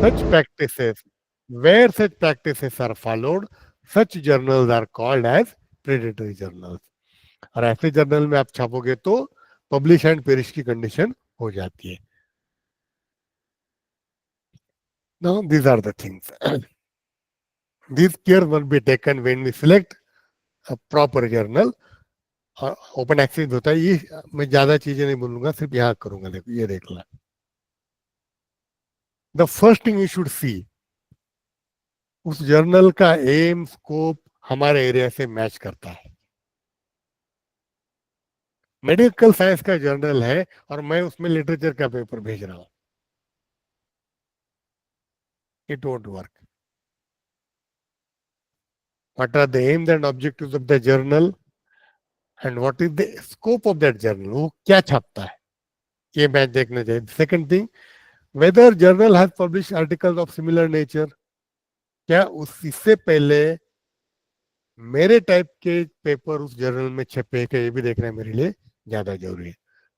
Such practices, where such practices are followed, such journals are called as predatory journals. और ऐसे जर्नल में आप छापोगे तो पब्लिश एंड पेरिश की कंडीशन हो जाती है. Now these are the things. These care will be taken when we select a proper journal. Open access होता है, ये मैं ज्यादा चीजें नहीं बोलूंगा, सिर्फ यहाँ करूंगा. देखो ये देख ला. The first thing you should see, उस जर्नल का एम स्कोप हमारे एरिया से मैच करता है. मेडिकल साइंस का जर्नल है और मैं उसमें लिटरेचर का पेपर भेज रहा हूं, it won't work. What are the aims and objectives of the journal and what is the scope of that journal, वो क्या छापता है, ये मैच देखना चाहिए. Second thing, whether journal has publish articles of similar nature, क्या उससे पहले मेरे टाइप के पेपर उस जर्नल में छपे क्या, ये भी देखना मेरे लिए ज्यादा जरूरी है.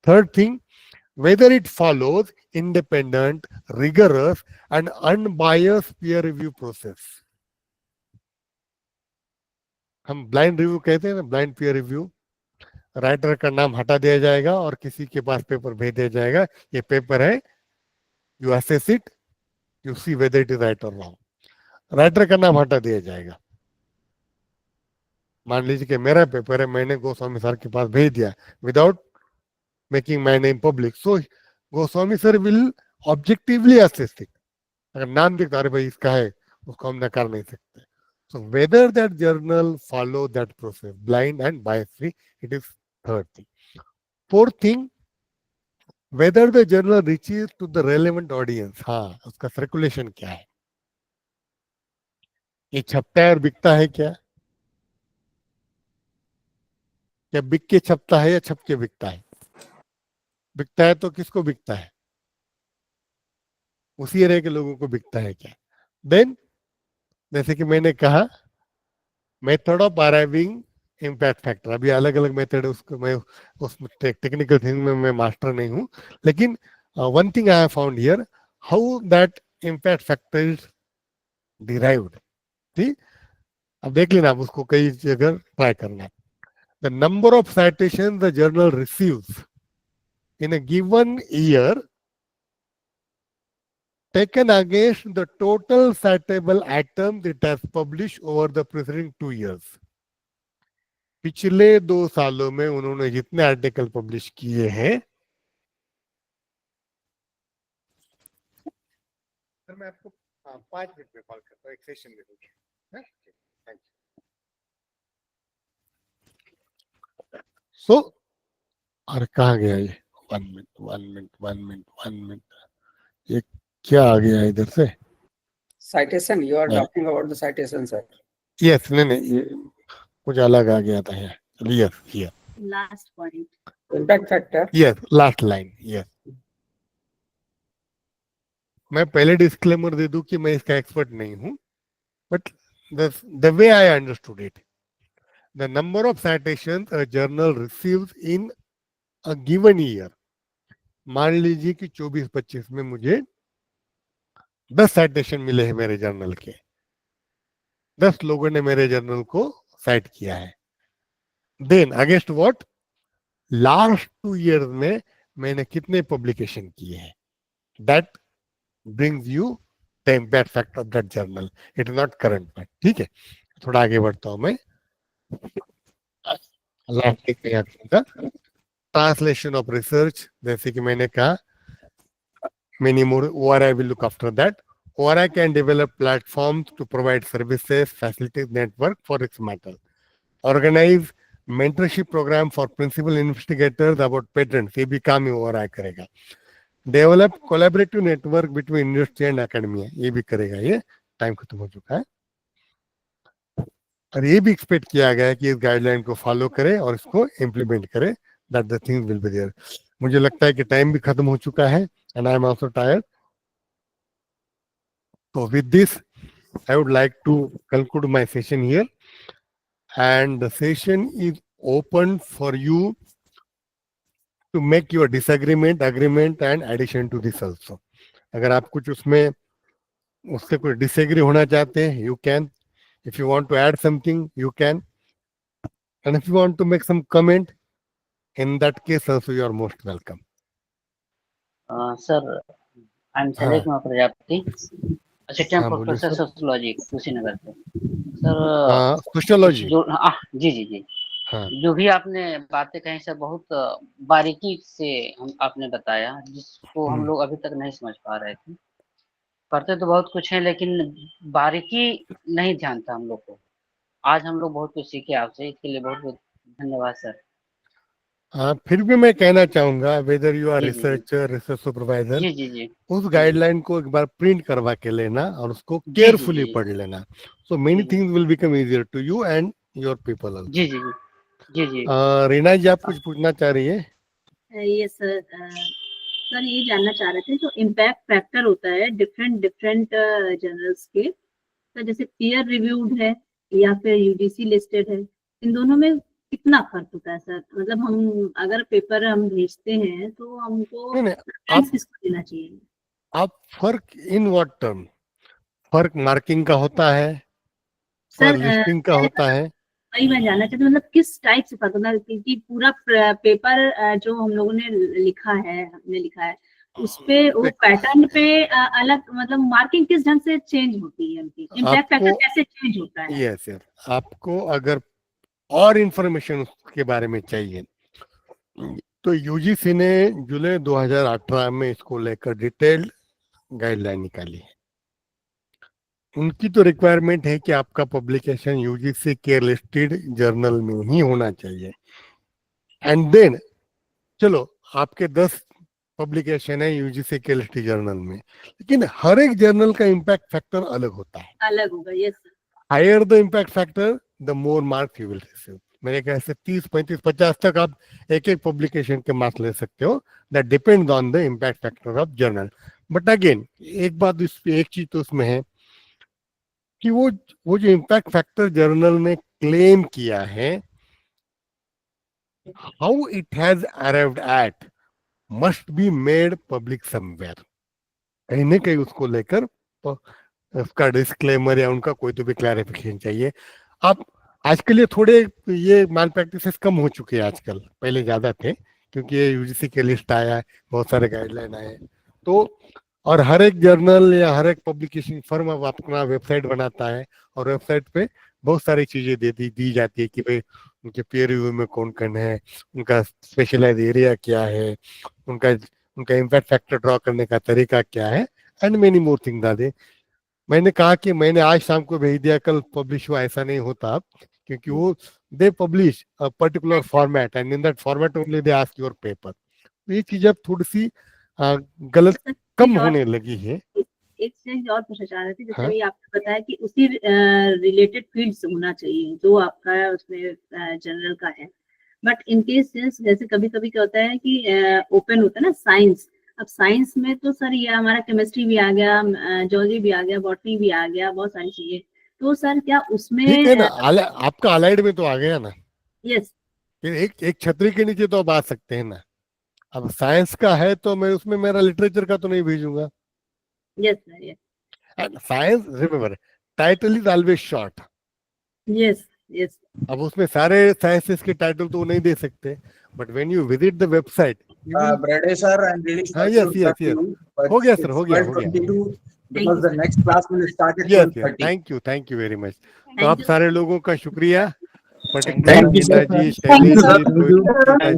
Third thing, whether it follows independent, rigorous and unbiased peer review process. हम ब्लाइंड रिव्यू कहते हैं ना, ब्लाइंड पीयर रिव्यू. राइटर का नाम हटा दिया जाएगा और किसी के पास पेपर भेज दिया जाएगा, ये पेपर है, you assess it, you see whether it is right और रॉन्ग. राइटर का नाम हटा दिया जाएगा. मान लीजिए कि मेरा पेपर है, मैंने गोस्वामी सर के पास भेज दिया without making my name public, so Goswami sir will objectively assess it. अगर नाम देखता अरे भाई इसका है, उसको हम नकार नहीं सकते. So whether that journal follow that process blind and bias free, it is third thing. Fourth thing, whether the journal reaches to the relevant audience. हाँ, उसका सर्कुलेशन क्या है, ये छपता है और बिकता है क्या, क्या बिक के छपता है या छप के बिकता है. बिकता है तो किसको बिकता है, उसी एरिया के लोगों को बिकता है क्या. देन जैसे कि मैंने कहा, method of arriving impact factor, अभी अलग अलग मेथड है, उसको मैं उस टेक्निकल थिंग में मैं मास्टर नहीं हूं, लेकिन one thing I have found here, how that impact factor is derived. ठीक, अब देख लेना, आप उसको कई जगह ट्राई करना. The number of citation the journal receives in a given year taken against the total citable items it has published over the preceding 2 years. पिछले 2 सालों में उन्होंने जितने आर्टिकल पब्लिश किए हैं. सर मैं आपको 5 मिनट में कॉल करता हूँ, एक सेशन में दूंगा. सो और कहाँ गया ये, 1 मिनट, ये क्या आ गया इधर से. Citation, you are talking about the citation, sir. Yes, नहीं ये कुछ अलग आ गया था यहाँ. Yes here, Last point. Impact factor. Yes last line. Yes, मैं पहले डिस्क्लेमर दे दूं कि मैं इसका एक्सपर्ट नहीं हूं, but the way I understood it, the number of citations a journal receives in a given year. मान लीजिए कि 24-25 में मुझे 10 साइटेशन मिले हैं मेरे जर्नल के, 10 लोगों ने मेरे जर्नल को साइट किया है. Then against what, last 2 years में मैंने कितने पब्लिकेशन किए हैं, that brings you the impact factor of that journal. It is not current fact. ठीक है, थोड़ा आगे बढ़ता हूं मैं. ट्रांसलेशन ऑफ रिसर्च, जैसे कि मैंने कहा, many more ORI will look after that. ORI can develop platforms to provide services, facilities, network for its matter. Organize mentorship program for principal investigators about patents, ये भी काम ही ORI करेगा. Develop collaborative network between industry and academia, ये भी करेगा. ये time खत्म हो चुका है. और ये भी एक्सपेक्ट किया गया है कि इस गाइडलाइन को फॉलो करे और इसको इम्प्लीमेंट करे, that the things will be there. मुझे लगता है कि टाइम भी खत्म हो चुका है and I am also tired. So with this, I would like to conclude my session here, and the session is open for you to make your disagreement, agreement and addition to this also. अगर आप कुछ उसमें उससे कुछ disagree होना चाहते हैं, you can. If you want to add something, you can. And if you want to make some comment, in that case also you are most welcome. Sir, I'm Salek Prajapati, assistant हाँ, बोलिए professor sir. sociology Kushinagar से. Sir sociology. जी हाँ. जो भी आपने बातें कही sir बहुत बारीकी से आपने बताया, जिसको हम लोग अभी तक नहीं समझ पा रहे थे. पढ़ते तो बहुत कुछ है लेकिन बारीकी नहीं ध्यान था हम लोग को. आज हम लोग बहुत कुछ सीखे आपसे, इसके लिए बहुत बहुत धन्यवाद सर. हाँ, फिर भी मैं कहना चाहूंगा, वेदर यू आर जी, रिसर्चर, रिसर्च सुपरवाइजर, जी उस गाइडलाइन को एक बार प्रिंट करवा के लेना और उसको केयरफुली पढ़ लेना. So many things will become easier to you and your people also. जी. रीना जी, आप कुछ पूछना चाह रही है? Yes sir. सर ये जानना चाह रहे थे, जो इम्पैक्ट फैक्टर होता है डिफरेंट जर्नल्स के, तो जैसे पीयर रिव्यूड है या फिर यूजीसी लिस्टेड है, इन दोनों में कितना फर्क होता है सर? मतलब हम अगर पेपर हम भेजते हैं तो हमको किसको देना चाहिए? आप फर्क इन व्हाट टर्म? फर्क मार्किंग का होता है, सर लिस्टिंग का होता है? वही मैं जानना चाहती हूँ, मतलब किस टाइप से फर्क होता है? क्योंकि पूरा पेपर जो हम लोगों ने लिखा है उस पे वो पैटर्न पे अलग, मतलब मार्किंग किस ढंग से चेंज होती है उनकी, इम्पैक्ट फैक्टर कैसे चेंज होता है? यस सर, आपको अगर और इंफॉर्मेशन उसके बारे में चाहिए तो यूजीसी ने जुलाई 2018 में इसको लेकर डिटेल्ड गाइडलाइन निकाली है. उनकी तो रिक्वायरमेंट है कि आपका publication UGC care listed journal में ही होना चाहिए. एंड देन चलो आपके 10 पब्लिकेशन है यूजीसी केयर लिस्टेड जर्नल में, लेकिन हर एक जर्नल का इम्पैक्ट फैक्टर अलग होता है. अलग होगा. Yes sir. Higher the impact factor the more marks you will receive. मेरे ख्याल से 30, 35, 50 तक आप एक पब्लिकेशन के मार्क्स ले सकते हो. That depends on the impact factor of journal. But again एक बात एक चीज तो उसमें है कि वो जो इम्पैक्ट फैक्टर जर्नल ने क्लेम किया है, how it has arrived at must be made public somewhere. कहीं ना कहीं उसको लेकर उसका डिस्क्लेमर या उनका कोई तो भी क्लैरिफिकेशन चाहिए. आप आज के लिए थोड़े ये मैल प्रैक्टिसेस कम हो चुके हैं आजकल, पहले ज्यादा थे क्योंकि ये यूजीसी के लिस्ट आया है, बहुत सारे गाइडलाइन आए. तो और हर एक जर्नल या हर एक पब्लिकेशन फर्म अब अपना वेबसाइट बनाता है और वेबसाइट पे बहुत सारी चीजें दी जाती है कि भाई उनके पीयर रिव्यू में कौन कौन है, उनका स्पेशलाइज एरिया क्या है, उनका इम्पैक्ट फैक्टर ड्रॉ करने का तरीका क्या है, एंड मेनी मोर थिंग दादे. मैंने कहा कि मैंने आज शाम को भेज दिया, कल पब्लिश हुआ, ऐसा नहीं होता क्योंकि वो they publish a particular format and in that format only they ask your paper. तो ये चीज अब थोड़ी सी गलत कम होने लगी है. एक चीज और पूछना चाह रहे थे, जैसे अभी आपने बताया कि उसी रिलेटेड फील्ड से होना चाहिए जो आपका उसमें जनरल का है. बट इन केस जैसे कभी कभी क्या होता है कि ओपन होता है ना साइंस. अब साइंस में तो सर ये हमारा केमिस्ट्री भी आ गया, जूलॉजी भी आ गया, बॉटनी भी आ गया, बहुत सारी चीजें. तो सर क्या उसमें ठीक है ना, आपका अलाइड में तो आ गया ना. यस. एक छतरी के नीचे तो आप आ सकते हैं ना. अब साइंस का है तो मैं उसमें मेरा लिटरेचर का तो नहीं भेजूंगा. Yes sir. Yes. And science, remember, title is always short. Yes. Yes. अब उसमें सारे साइंसेस के टाइटल तो नहीं दे सकते, but when you visit the website Brade sir, I'm really sorry yes, to yes, interrupt yes. you, but हो गया sir, it's हो गया 12:22 because the next class will start at yes, 12:30. Thank you very much. तो Thank आप you. सारे लोगों का शुक्रिया, Thank you, पर्टिकुलर sir. जी, Thank you, शैलेश sir. जी, रोहित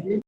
जी,